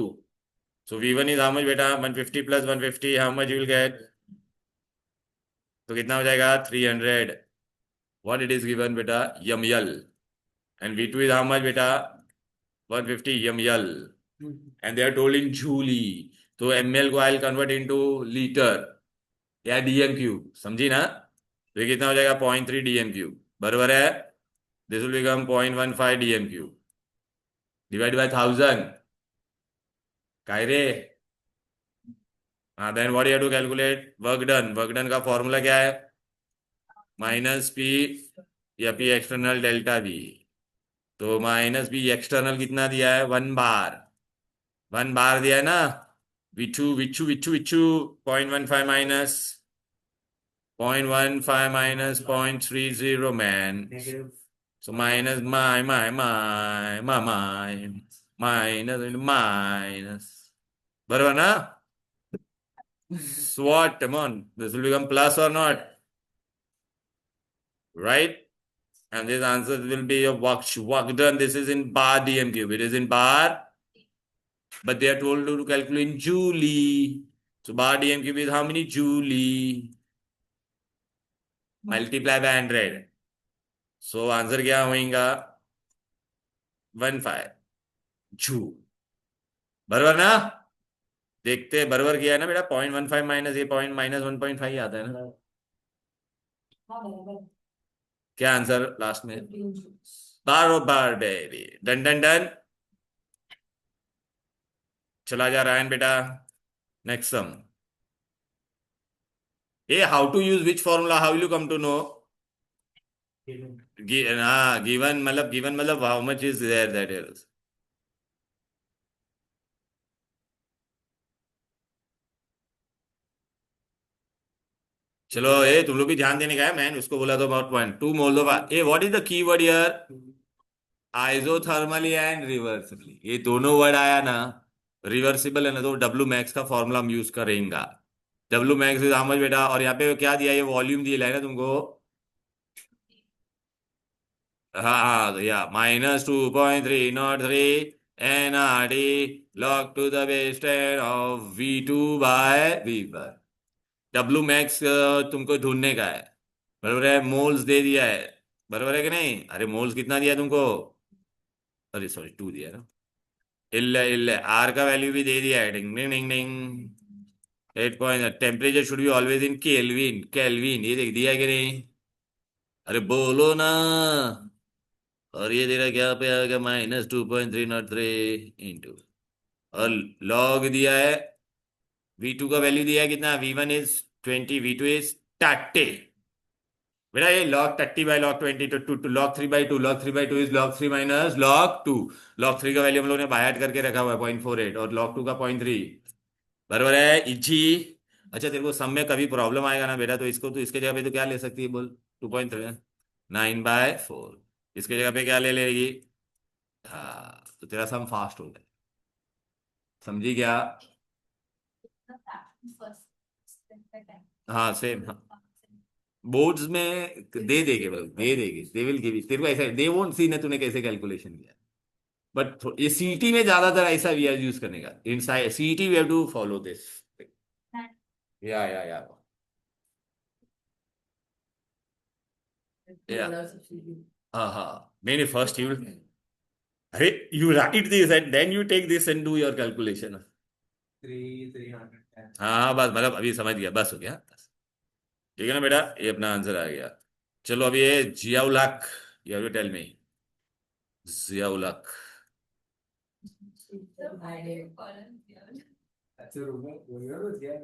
So V1 is how much बेटा, 150 plus 150, how much you will get? तो कितना हो जाएगा, 300. What it is given बेटा, ml. And V2 is how much बेटा, 150 ml. And they are told in joule. तो ml को I'll convert into liter या dm cube, समझी ना। तो ये कितना हो जाएगा, 0.3 dm cube, बराबर है। This will become 0.15 dm cube divided by 1000, काय रे। हाँ, then what you have to calculate, work done का फॉर्मूला क्या है, माइनस पी या पी एक्सटर्नल डेल्टा बी। तो माइनस पी एक्सटर्नल कितना दिया है, 1 बार, 1 बार दिया है ना। विचू विचू विचू विचू 0.15 minus 0.15 minus 0.30 man. Negative. So minus minus minus, बराबर ना। So what, come on, this will become plus or not, right? And this answer will be your work done. This is in bar dm cube. It is in bar, but they are told to calculate in joule. So bar dm cube is how many joule? Multiply by 100. So answer क्या होगा, 15 joule. बराबर ना। देखते बराबर किया है ना बेटा, 0.15 माइनस ये पॉइंट माइनस 1.5 आता है ना। क्या आंसर लास्ट में, 15 joules. बराबर बेबी, डन डन डन। चला जा रहा है बेटा, नेक्स्ट सम। ये how to use which formula, how will you come to know. Given. हाँ, गिवन मतलब how much is there, that is. चलो ये तुम लोग भी ध्यान देने का है, मैंने उसको बोला तो about 0.2 Moldova. A what is the key word here, isothermally and reversibly, ये दोनों वर्ड आया ना। रिवर्सिबल है ना, तो डब्ल्यू मैक्स का फॉर्मूला हम यूज करेंगे। W max is how much बेटा, और यहाँ पे क्या दिया, ये वॉल्यूम दिया है ना तुमको। हाँ हाँ, तो या -2.303 NRD log to the base 10 of V2 by V1। W max तुमको ढूंढने का है, बराबर है। मोल्स दे दिया है, बराबर है कि नहीं, अरे मोल्स कितना दिया तुमको, अरे सॉरी 2 दिया है ना। इल्ले इल्ले आर का वैल्यू भी दे दिया है, डिंग डिंग डिंग डिंग। 8 point, temperature should be always in kelvin, kelvin ये देख दिया है कि नहीं, अरे बोलो ना। और ये तेरा क्या पे आ गया, -2.303 इंटू, और लॉग दिया है, V2 का वैल्यू दिया है कितना, V1 इज 20, V2 इज 30। बेटा ये log 30 by log 20 to log 3/2, log 3/2 is log 3 minus log 2। log 3 का वैल्यू हम लोगों ने बाय करके रखा हुआ है 0.48, और log 2 का 0.3, बराबर है इजी। अच्छा, तेरे को सम में कभी प्रॉब्लम आएगा ना बेटा, तो इसको तो इसके जगह पे तो क्या ले सकती है बोल, 2.3 9/4, इसके जगह पे क्या ले लेगी। हाँ, तो तेरा सम फास्ट हो जाए, समझी क्या। हाँ सेम, हाँ बोर्ड्स में दे देंगे, दे देंगे, दे विल गिव, तेरे को ऐसा दे वोंट सी ना तूने कैसे कैलकुलेशन किया। बट ये सीटी में ज्यादातर ऐसा वी आर यूज करने का, in CT we have to follow this. या या हाँ हाँ, नहीं नहीं, फर्स्ट यू, अरे you write this and then you take this and do your calculation. 310. हाँ बस, मतलब अभी समझ गया, बस हो गया बस। ठीक है ना बेटा, ये अपना आंसर आ गया। चलो अब ये Ziaulhaq, you have to tell me, Ziaulhaq. That's a rumor. Rumor, yeah.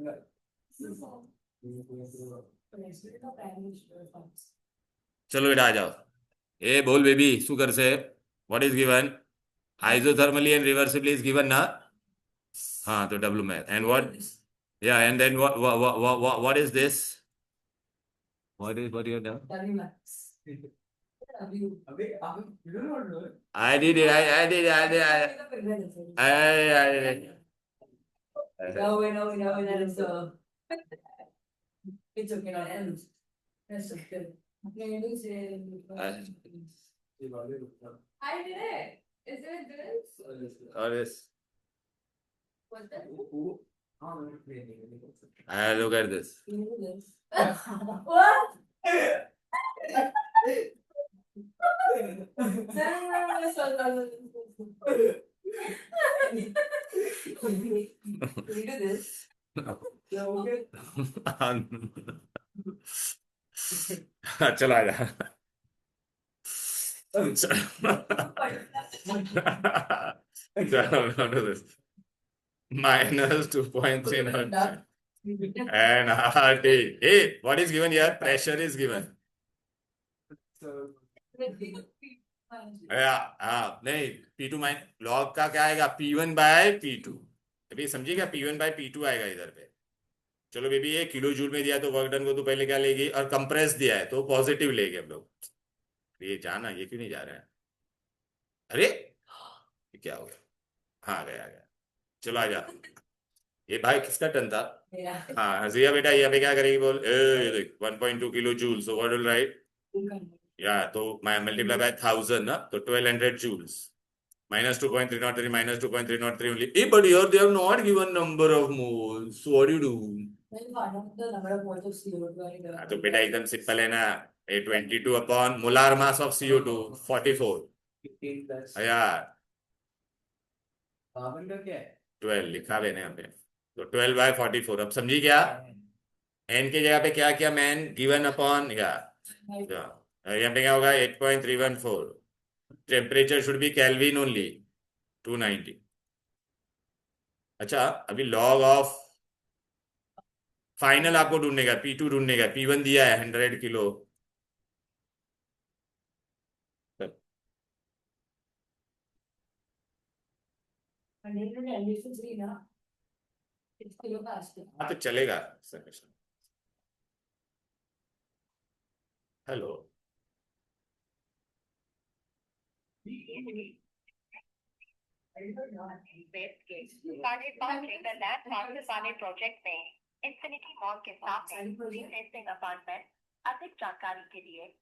चलो बेटा आ जाओ, ए बोल बेबी सुकर से, what is given, isothermally and reversibly is given ना। हाँ, तो डब्ल्यू मैथ एंड व्हाट, या and then what is this, what is what you done, I did it. I did it. I did it. No, it's it's okay, no, and that's okay. Okay, you say. I did it. Is it this? Or this. What's that? Look at this. What? We do this. चलो आजा चलो this minus 2.3 and RT. Hey, what is given here? Pressure is given. हाँ नहीं P2 mine log का क्या आएगा P1 bye P2 अभी समझिएगा P1 बाय P2 आएगा इधर पे चलो बेबी ये किलो जूल में दिया तो वर्क डन को तो पहले क्या लेगी और कंप्रेस दिया है तो पॉजिटिव लेंगे हम लोग ये जाना ये क्यों नहीं जा रहा है अरे ये क्या हो गया हाँ गया गया चलो आ जा ये भाई किसका टर्न था हाँ हजिया बेटा यहाँ पे क्या करेगी बोल ये देख 1.2 kilo joule so what will write या तो मल्टीप्लाई बाय 1000 ना तो 1200 joules minus 2.303 minus 2.303 only but here they have not given number of moles so what do you do तो बेटा एकदम सिंपल है ना ये 22 upon molar mass of CO2 44 यार 12 लिखा हुआ है यहाँ पे तो 12 बाय 44 अब समझी क्या n की जगह पे क्या किया मैन गिवन अपॉन यहाँ पे क्या होगा 8.314 temperature should be kelvin only 290 अच्छा अभी लॉग ऑफ फाइनल आपको ढूंढने का P2 ढूंढने का P1 दिया है 100 किलो हाँ तो चलेगा हेलो प्रोजेक्ट में इंफिनिटी मॉल के साथ अपार्टमेंट अधिक जानकारी के लिए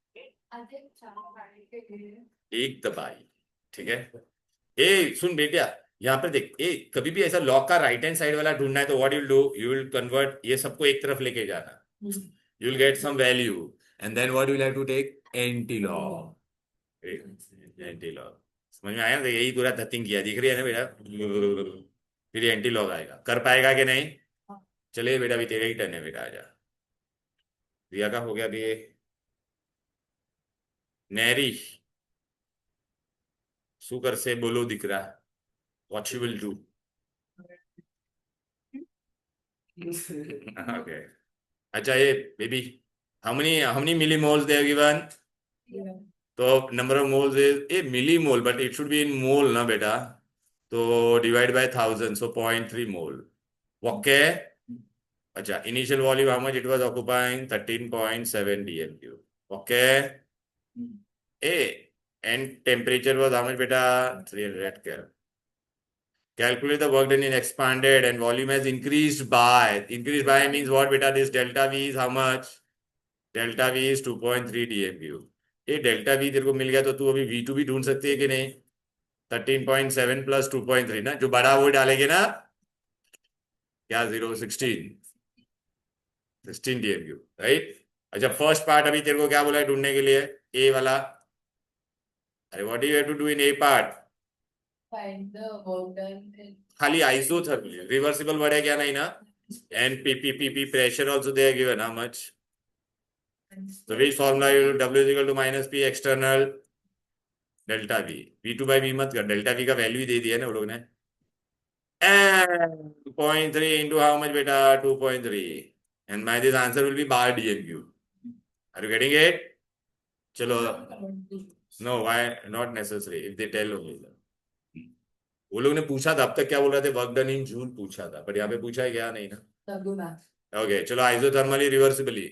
एक दबाई ठीक है ए सुन बेटिया यहाँ पर देख ए कभी भी ऐसा लॉग का राइट हैंड साइड वाला ढूंढना है तो what you do you will convert ये सबको एक तरफ लेके जाना you will get some value and then what you will have to take anti log anti log समझ में आया तो यही पूरा धतिंग किया दिख रही है ना बेटा फिर एंटी लॉग आएगा कर पाएगा कि नहीं चलिए बेटा अभी तेरा ही टर्न है बेटा आजा रिया का हो गया अभी नैरी सुकर से बोलो दिख रहा what you will do okay अच्छा ये baby how many millimoles they have given तो number of moles is a millimole but it should be in mole ना बेटा तो divide by 1000 so 0.3 mole okay अच्छा initial volume how much it was occupying 13.7 dm3 okay a and temperature was how much बेटा 300 Kelvin calculate the work done in expanded and volume has increased by means what beta this delta V is how much delta V is 2.3 dm3 ये delta we तेरे को मिल गया तो तू अभी V2 भी ढूंढ सकती है कि नहीं 13.7 प्लस 2.3 ना जो बड़ा वो डालेंगे ना क्या 16 dmu राइट अच्छा फर्स्ट पार्ट अभी तेरे को क्या बोला है ढूंढने के लिए ए वाला अरे what do you have to do in A part खाली आइसोथर्मल रिवर्सिबल वर्ड है क्या नहीं ना and P pressure also they are given how much So which formula you W is equal to minus P external delta V V2 by V मत कर delta V का value ही दे दिया ना वो लोग ने and 0.3 into how much beta 2.3 and my this answer will be bar dmu are you getting it चलो no why not necessary if they tell only वो लोग ने पूछा था अब तक क्या बोल रहे थे वर्क डन इन जूल पूछा था पर यहाँ पे पूछा है क्या नहीं ना ओके चलो isothermally reversibly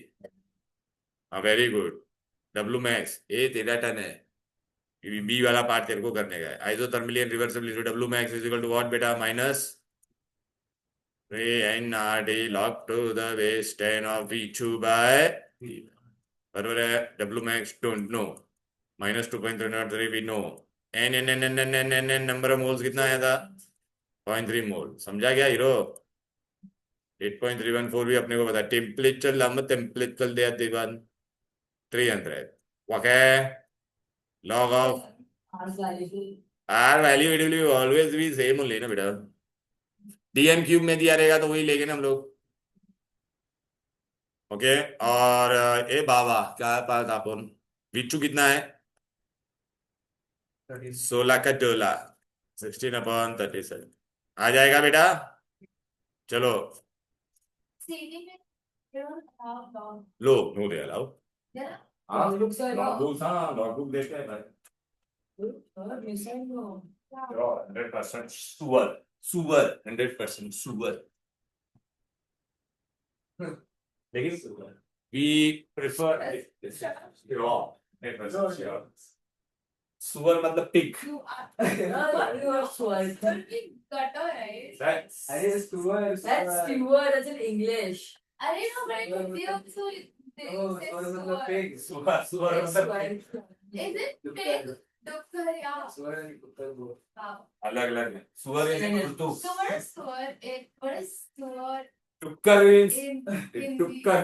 very good W max ए तेरा टन है, बी वाला पार्ट तेरे को करने का है। Isothermally and reversibly W max is equal to what बेटा, minus n R D log to the base 10 of V2 by, बराबर है। W max don't know, minus 2.303 we know. N N N N N N N N number of moles कितना आया था, 0.3 मोल। समझा क्या hero? 8.314 भी अपने को पता। टेम्परेचर लंब टेम्परेचर दे दीवान 300 okay. Log of Ours value. R value it will always be same only ना बेटा, डीएम क्यूब में दिया रहेगा तो वही लेंगे ना हम लोग। ओके, और ए बाबा क्या पास अपन विचू कितना है, 16 का 16/37 आ जाएगा बेटा। चलो CD में you don't have log. लो नो दे अलाउ। Yeah. हाँ Looks like लॉगबुक, हाँ लॉगबुक देखते हैं भाई। missing no. 100% सुअर, सुअर 100% सुअर। लेकिन we prefer raw 100% sure। सुअर मतलब pig. You are sure. Gutter, right? That's That's fewer as in English. I didn't know, but I could be also. सुअर, सुअर मतलब pig। Is it pig? Doctor, yeah. अलग अलग है। सुअर in Urdu, So what is sword? What is sword टुक्कर means in Hindi? टुक्कर।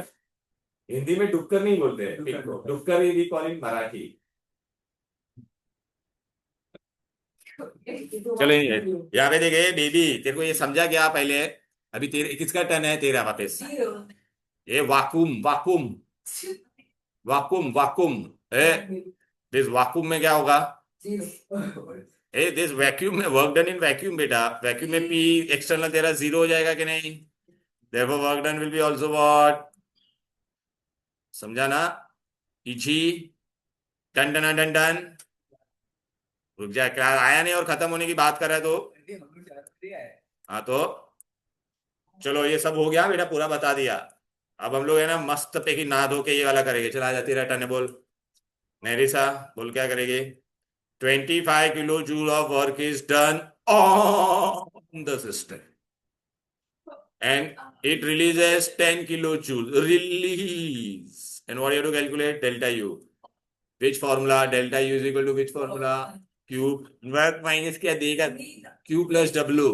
हिंदी में डुक्कर नहीं बोलते हैं पिग को, डुक्कर वी कॉल इन मराठी। चलो यहाँ पे देखे बेबी, तेरे को ये समझा क्या पहले? अभी तेरे किसका टर्न है, तेरा वापस। Zero. ये वाकुम वाकुम वाकुम वाकुम, ए दिस वाकुम में क्या होगा, Zero. ए दिस वैक्यूम में वर्क डन इन वैक्यूम बेटा, वैक्यूम में पी एक्सटर्नल तेरा 0 हो जाएगा कि नहीं, therefore work done will be also what, समझा ना? इजी टन टन टन टन। रुक जा, क्या आया नहीं और खत्म होने की बात कर रहा है तो? हाँ तो चलो ये सब हो गया बेटा, पूरा बता दिया। अब हम लोग है ना मस्त पे की नहा धो के ये वाला करेंगे। चला जाती रहा टन बोल, नेरिसा बोल क्या करेगी। 25 kilo joule of work is done on the system and it releases 10 kilojoule release, and what you have to calculate, delta U. Which formula? Delta U is equal to which formula? Q work minus क्या देगा, Q plus W।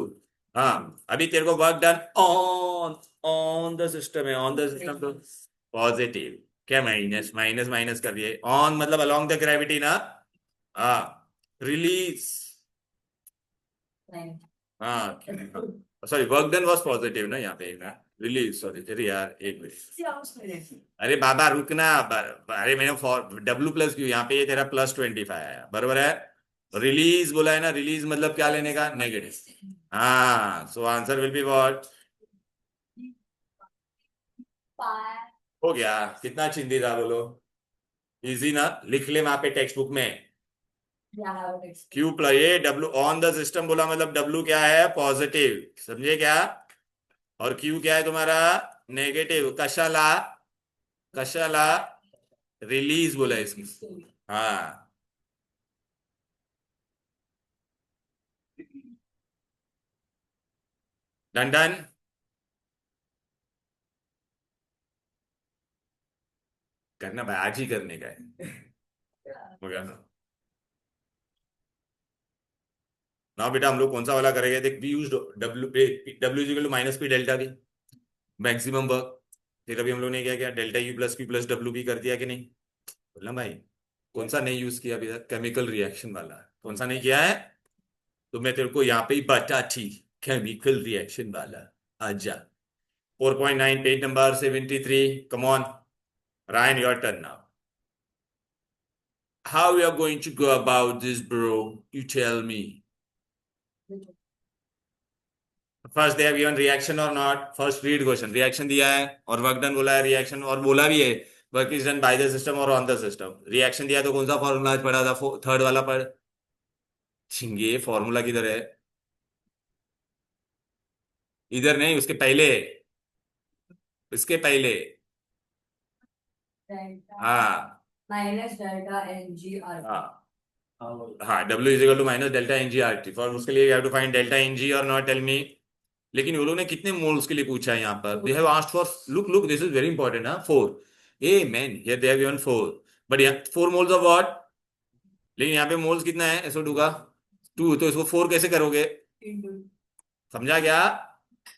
हाँ अभी तेरे को work done on on the system है, on the system तो positive, क्या minus minus minus कर दिए, ऑन मतलब अलोंग द ग्रेविटी ना। हाँ रिलीज, हाँ sorry work done was positive ना यहाँ पे ना, रिलीज सॉरी तेरी यार एक मिनट, अरे बाबा रुकना, अरे मैंने डब्ल्यू प्लस क्यू यहाँ पे ये तेरा +25 आया बराबर है। रिलीज बोला है ना, रिलीज मतलब क्या लेने का, नेगेटिव। हाँ सो आंसर विल बी व्हाट, हो गया। कितना चिंदी था बोलो, इजी ना, लिख ले वहां पे टेक्स्ट बुक में। क्यू प्लस ये डब्ल्यू ऑन द सिस्टम बोला मतलब डब्ल्यू क्या है, पॉजिटिव, समझे क्या? और क्यू क्या है तुम्हारा, नेगेटिव। कशाला, कशाला रिलीज बोला है इसमें। हाँ डन डन। करना भाई, आज ही करने का है, हो गया ना। ना बेटा हम लोग कौन सा वाला करेंगे, देख we use W, W is equal to minus P delta भी मैक्सिमम वर्क। फिर अभी हम लोग ने क्या किया, delta U plus P plus W भी कर दिया कि नहीं, बोलना भाई। कौन सा नहीं यूज किया अभी तक, केमिकल रिएक्शन वाला कौन सा नहीं किया है, तो मैं तेरे को यहाँ पे ही बता थी, केमिकल रिएक्शन वाला। आजा 4.9 page number 73, come on Ryan your turn now. How we are going to go about this bro, you tell me। First they have given reaction और not, first read question, reaction दिया है और work done बोला है, reaction और बोला भी है work is done by the system और ऑन द सिस्टम। रिएक्शन दिया तो कौन सा फॉर्मूला आज पढ़ा था, थर्ड वाला पढ़, छिंगे फॉर्मूला किधर है, इधर नहीं उसके पहले, इसके पहले। हाँ minus delta NG RT. हाँ हाँ, W is equal to minus delta N G R T. For उसके लिए you have to find delta N G और नॉट टेल मी। लेकिन वो लोग ने कितने मोल्स के लिए पूछा है यहाँ पर? They have asked for, look look, this is very important, हाँ, 4। A man, here they have given 4, but यहाँ 4 मोल्स ऑफ व्हाट? लेकिन यहाँ पे मोल्स कितना है SO2 का? 2, तो इसको 4 कैसे करोगे? Into समझा क्या?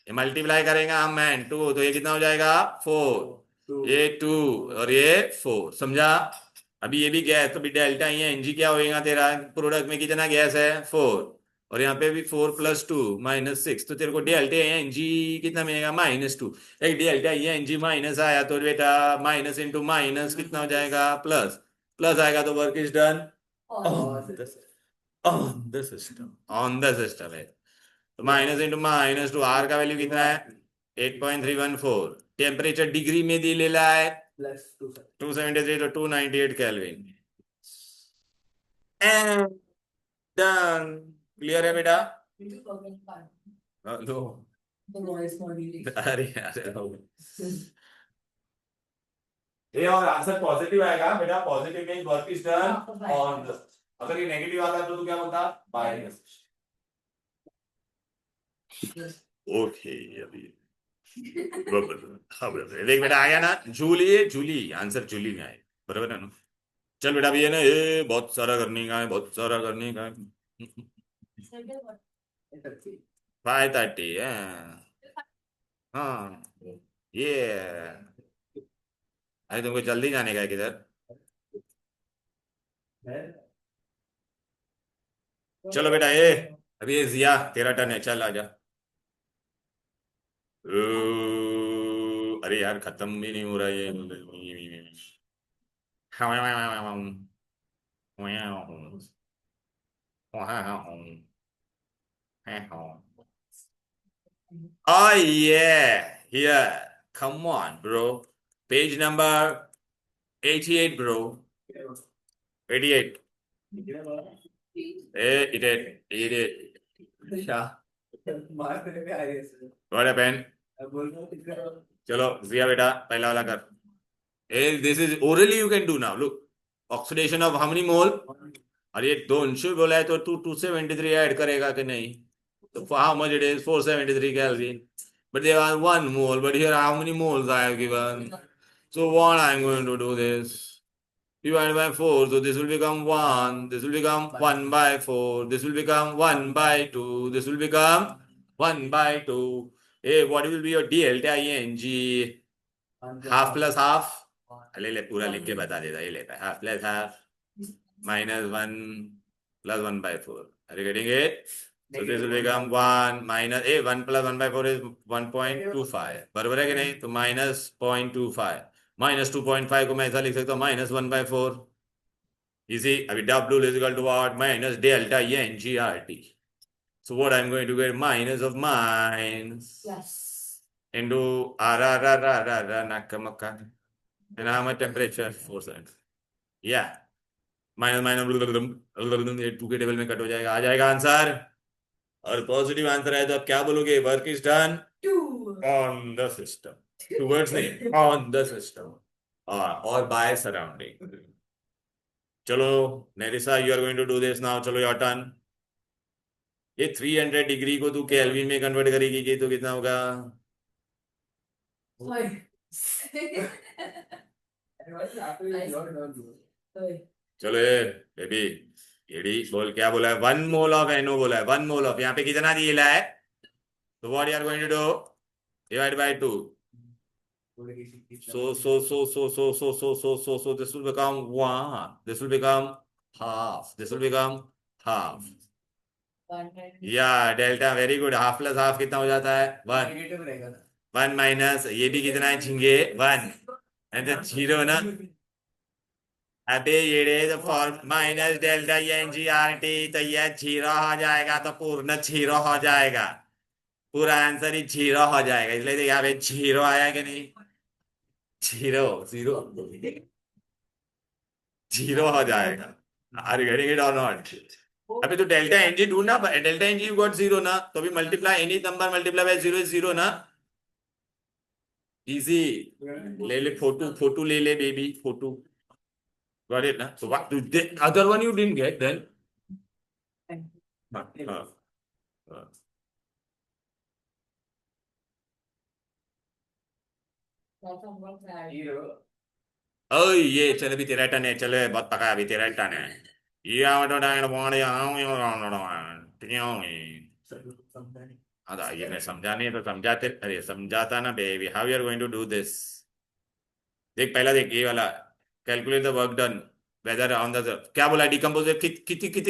ये मल्टीप्लाई करेंगे हम मैन 2, तो ये कितना हो जाएगा? 4, ये 2 और ये 4, समझा? अभी ये भी गैस, तो भी डेल्टा ये एनजी क्या होएगा तेरा? प्रोडक्ट में कितना गैस है? 4, और यहाँ पे भी 4 + 2 -6, तो तेरे को डेल्टा ये एनजी कितना मिलेगा? -2। एक डेल्टा ये एनजी माइनस आया तो बेटा माइनस इंटू माइनस कितना हो जाएगा? प्लस। प्लस आएगा तो work is done on the system है। तो माइनस इंटू -2, आर का वैल्यू कितना है? 8.314। टेम्परेचर डिग्री में दी लेला है +273, तो 298 केल्विन। And done. क्लियर है बेटा? into percent part. Low, The voice modulation. अरे यार, ये और आंसर पॉजिटिव आएगा बेटा। Positive means work is done on the. अगर ये नेगेटिव आता तो तू क्या बोलता? माइनस। ओके, अभी देख बेटा, आ गया ना? जूली, जूली, आंसर जूली में आए, बराबर है ना? चल बेटा, अभी है ना, ये बहुत सारा करने का है, बहुत सारा करने का है। Second one. 5:30 है। हाँ, ये अरे तुमको जल्दी जाने का है किधर? चलो बेटा, ये अभी ये जिया तेरा टर्न है, चल आजा। अरे यार, खत्म भी नहीं हो रहा ये। Oh yeah, here. Come on, bro. Page number 88, bro. 88. 88. क्या? What happened? चलो जिया बेटा, पहला वाला कर। This is orally you can do now. Look, oxidation of how many mole? और ये 2 बोला है तो तू 273 ऐड करेगा कि नहीं? So for how much it is? 473 Kelvin. But there are 1 mole. But here how many moles I have given? So what I'm going to do this? Divided by 4. So this will become 1. This will become 1/4. This will become 1/2. This will become 1/2. Hey, what will be your delta ENG? Half plus half? ले ले, पूरा लिख के बता देता, ये लेता है half plus half -1 + 1/4. Are you getting it? So this will become 1 minus 1 + 1/4 is 1.25, बराबर है कि नहीं? तो -0.25 -2.5 को मैं ऐसा लिख सकता हूँ -1/4। इसी अभी W is equal to what? minus delta NGRT. So what I'm going to get? Minus of minus Yes. into R nakamaka. And how much temperature? 400. Yeah. -, ये 2 के टेबल में कट हो जाएगा, आ जाएगा आंसर। और पॉजिटिव आंसर है तो आप क्या बोलोगे? Work is done 2. On the system, towards नहीं, ऑन द सिस्टम और बाय सराउंडिंग। चलो Nerissa, you are going to do this now. चलो योर टर्न। ये 300 डिग्री को तू केल्विन में कन्वर्ट करेगी कि तो कितना होगा? चलो ये बेबी, एडी बोल, क्या बोला है? 1 मोल ऑफ NO बोला है, 1 मोल ऑफ, यहाँ पे कितना दिया है? तो what you are going to do? Divide by 2. So this will become 1. This will become half. This will become half. Yeah, delta, very good. Half plus half कितना हो जाता है? 1. 1 minus ये भी कितना है झिंगे? 1. and then 0 ना? अबे ये तो फॉर माइनस डेल्टा NGRT, तो ये 0 हो जाएगा, तो पूर्ण 0 हो जाएगा, पूरा आंसर ही 0 हो जाएगा। इसलिए तो यहाँ पे 0 आया कि नहीं? 0 हो जाएगा। आर यू गेटिंग इट और नॉट? अभी तो डेल्टा एनजी ढूंढना, डेल्टा एनजी यू गॉट 0 ना, तो अभी multiply any number multiply by 0 is 0 ना। इजी। ले ले फोटो, फोटो ले ले baby, photo Got it, na? So what the other one you didn't get then? Uh. That's what that. Oh ये चल अभी तेरा टर्न है, चल बहुत पका, अभी तेरा टर्न है। अदा ये मैं समझा नहीं तो समझाते, अरे समझाता ना baby, how you are going to do this. देख पहला देख ये वाला, calculate the work done whether on the, क्या बोला डिकम्पोज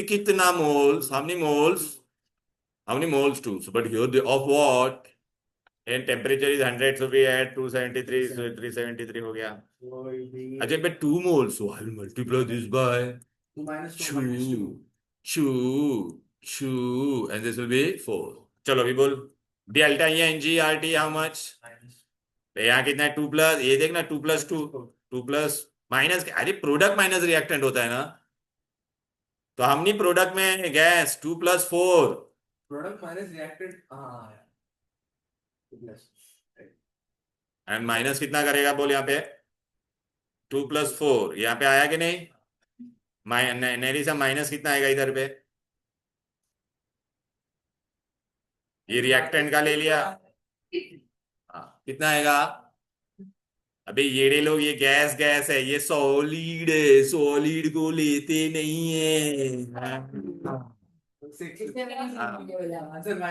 कितना moles, how many moles two, but here of what, and temperature is 100, so we add 273, so 373 हो गया। अच्छा पे 2 moles, so I'll multiply this by 2, 2, and this will be 4। चलो अभी बोल, डेल्टा ये NGRT हाउ मच, यहाँ कितना है 2 प्लस, ये देखना 2 प्लस 2, 2 प्लस माइनस, अरे प्रोडक्ट माइनस रिएक्टेंट होता है ना, तो हमने प्रोडक्ट में gas 2 plus 4, product minus reactant, हाँ एंड माइनस कितना करेगा बोल यहाँ पे 2 प्लस 4, यहाँ पे आया कि नहीं, नहीं सा माइनस कितना आएगा इधर पे, ये रिएक्टेंट का ले लिया, हाँ कितना आएगा, अबे ये लोग ये गैस गैस है, ये सॉलिड है, सॉलिड को लेते नहीं है।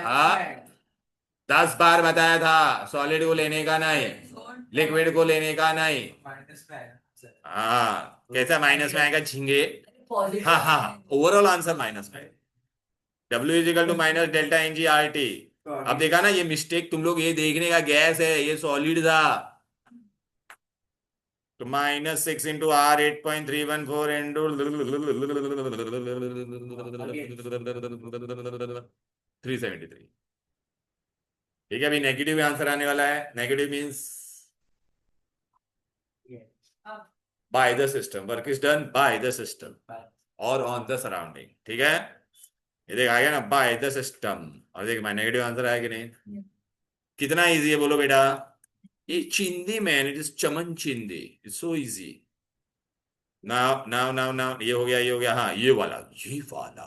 हाँ 10 बार बताया था, सॉलिड को लेने का नहीं, लिक्विड को लेने का नहीं। हाँ कैसा माइनस में आएगा झिंगे, हाँ हाँ ओवरऑल आंसर माइनस में, W is equal to minus delta NGRT। अब देखा ना ये मिस्टेक तुम लोग ये देखने का, गैस है ये सॉलिड था, तो माइनस 6 इंटू R 8.314 इंटू 373। ठीक है, अभी नेगेटिव आंसर आने वाला है, negative means by the system, work is done by the system और ऑन द सराउंडिंग। ठीक है, ये देख आ गया ना बाय द सिस्टम, और देख माय नेगेटिव आंसर आया कि नहीं, कितना इजी है बोलो बेटा, ये चिंदी मैन, इट इज चमन चिंदी, it's so easy. Now now now now ये हो गया, ये हो गया, हाँ ये वाला, ये वाला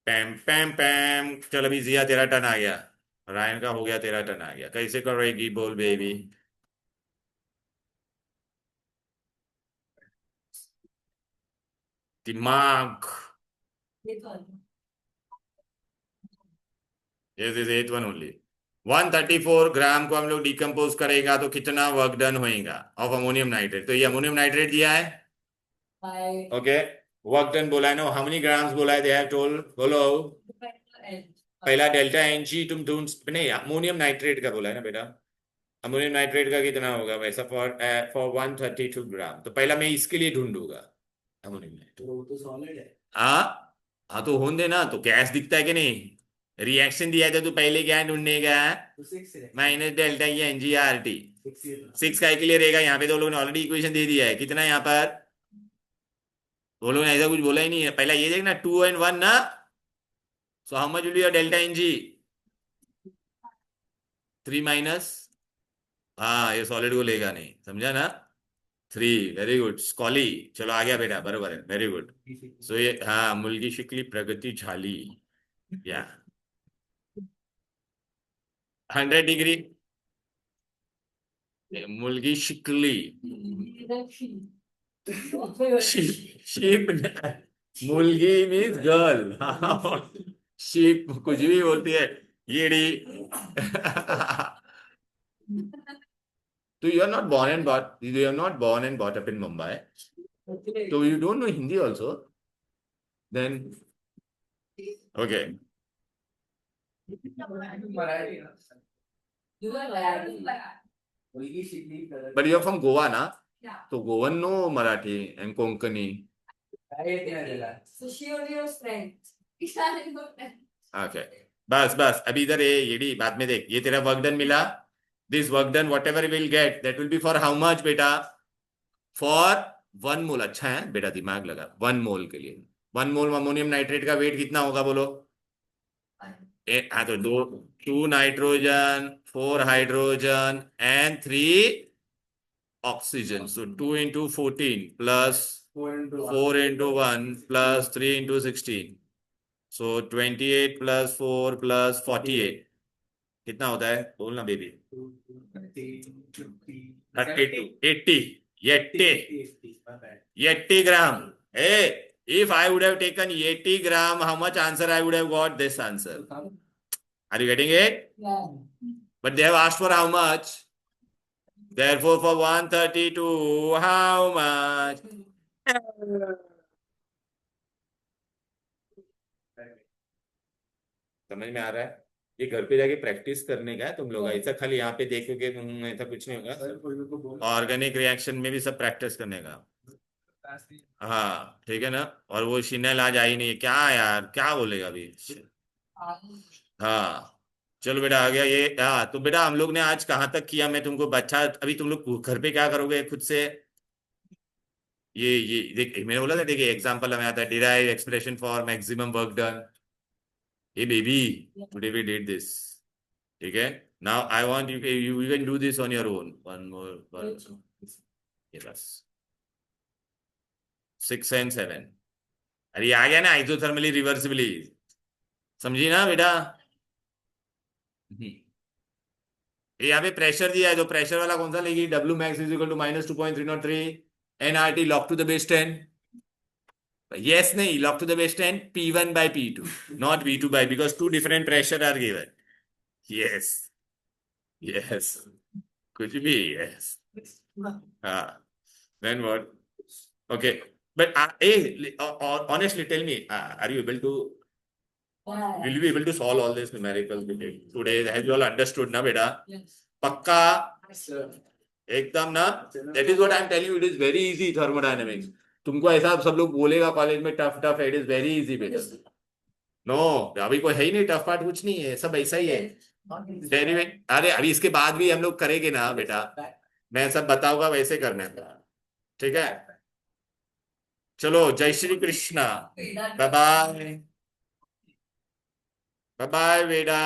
पैम पैम पैम। चल अभी जिया तेरा टर्न आ गया, रायन का हो गया, तेरा टर्न आ गया, कैसे करेगी बोल बेबी। दिमाग, यस इज 8 वन ओनली। 134 ग्राम को हम लोग डिकम्पोज करेगा तो कितना वर्क डन होएगा ऑफ अमोनियम नाइट्रेट, तो ये अमोनियम नाइट्रेट दिया है, ओके वर्क डन बोला है ना, हाउ मेनी ग्राम्स बोला है, दे हैव टोल्ड, बोलो पहला डेल्टा एनजी तुम नहीं अमोनियम नाइट्रेट का बोला है ना बेटा, अमोनियम नाइट्रेट का कितना होगा वैसा, फॉर 132 ग्राम, तो पहला मैं इसके लिए ढूंढूंगा अमोनियम नाइट्रेट। वो तो सॉलिड है। हाँ हाँ तो होने देना, तो गैस दिखता है कि नहीं, रिएक्शन दिया था तो पहले क्या ढूंढेगा, तो 6 है, माइनस डेल्टा ये NGRT, 6 है। 6 का के लिए रहेगा, यहाँ पे तो लोगों ने ऑलरेडी इक्वेशन दे दिया है, कितना यहाँ पर, वो लोगों ने ऐसा कुछ बोला ही नहीं है, पहला ये देखना 2 and 1 ना, सो how much will be your delta NG, 3 minus, हाँ ये सॉलिड को लेगा नहीं, समझा ना, 3, वेरी गुड स्कॉली, चलो आ गया बेटा, बराबर है, वेरी गुड। सो ये हाँ मुलगी शिकली प्रगति झाली, या 100 डिग्री मुलगी शिकली, शीप मुलगी मीन्स गर्ल, शीप कुछ भी बोलती है येड़ी। तो you are not born and brought, you are not born and brought up in Mumbai, so you don't know Hindi also, then okay, Marathi ना, मुलगी शिकली प्रगती. but you are from Goa ना, तो गोवन नो मराठी and कोंकणी, काय येत नाही त्याला. So she only knows French. okay बस बस अभी इधर ये बाद में देख, ये तेरा वर्क डन मिला, this work done what ever will get that will be for how much बेटा, फॉर 1 मोल, अच्छा है बेटा दिमाग लगा, 1 मोल के लिए, 1 मोल अमोनियम नाइट्रेट का वेट कितना होगा बोलो, हाँ तो 2 nitrogen 4 hydrogen and 3 oxygen. So 2 into 14 plus 4 into 1 plus 3 into 16. So 28 plus 4 plus 48. कितना होता है बोलना baby? 32 80 80 gram. Hey, if I would have taken 80 gram, how much answer I would have got? This answer. Are you getting it? Yeah. But they have asked for how much? Therefore, for 132, how much? समझ में आ रहा है? ये घर पे जाके practice करने का है तुम लोग, ऐसा खाली यहाँ पे देखोगे तुम ऐसा कुछ नहीं होगा। ऑर्गेनिक रिएक्शन में भी सब प्रैक्टिस करने का। हाँ ठीक है ना। और वो शिनल आज आई नहीं है, क्या यार क्या बोलेगा अभी? हाँ चलो बेटा आ गया ये। हाँ तो बेटा हम लोग ने आज कहाँ तक किया मैं तुमको बच्चा, अभी तुम लोग घर पे क्या करोगे खुद से? ये देख मैंने बोला था, देखिए एग्जांपल हमें आता है derive expression for maximum work done. ये baby today we did this, ठीक है। Now I want you you can do this on your own. One more one, ये बस 6 and 7। अरे आ गया ना आइसोथर्मली रिवर्सिबली, समझी ना बेटा? ये यहाँ पे प्रेशर दिया है, जो प्रेशर वाला कौन सा लेगी? W max is equal to -2.303 NRT log to the base 10। Yes, नहीं, log to the base 10, P1 by P2, not V2 by, because two different pressure are given. Yes, yes, कुछ भी yes. Then what? Okay, but hey, honestly, tell me, are you able to? Will you be able to solve all this numerical today? Have you all understood ना बेटा? Yes. पक्का? एकदम ना? That is what I am telling you. It is very easy thermodynamics. तुमको ऐसा सब लोग बोलेगा कॉलेज में tough tough, it is very easy बेटा। नो अभी कोई है ही नहीं, टफ पार्ट कुछ नहीं है, सब ऐसा ही है डेरिवेट। अरे अभी इसके बाद भी हम लोग करेंगे ना बेटा, मैं सब बताऊंगा वैसे करने का, ठीक है। चलो जय Shri Krishna, bye bye, bye bye बेटा।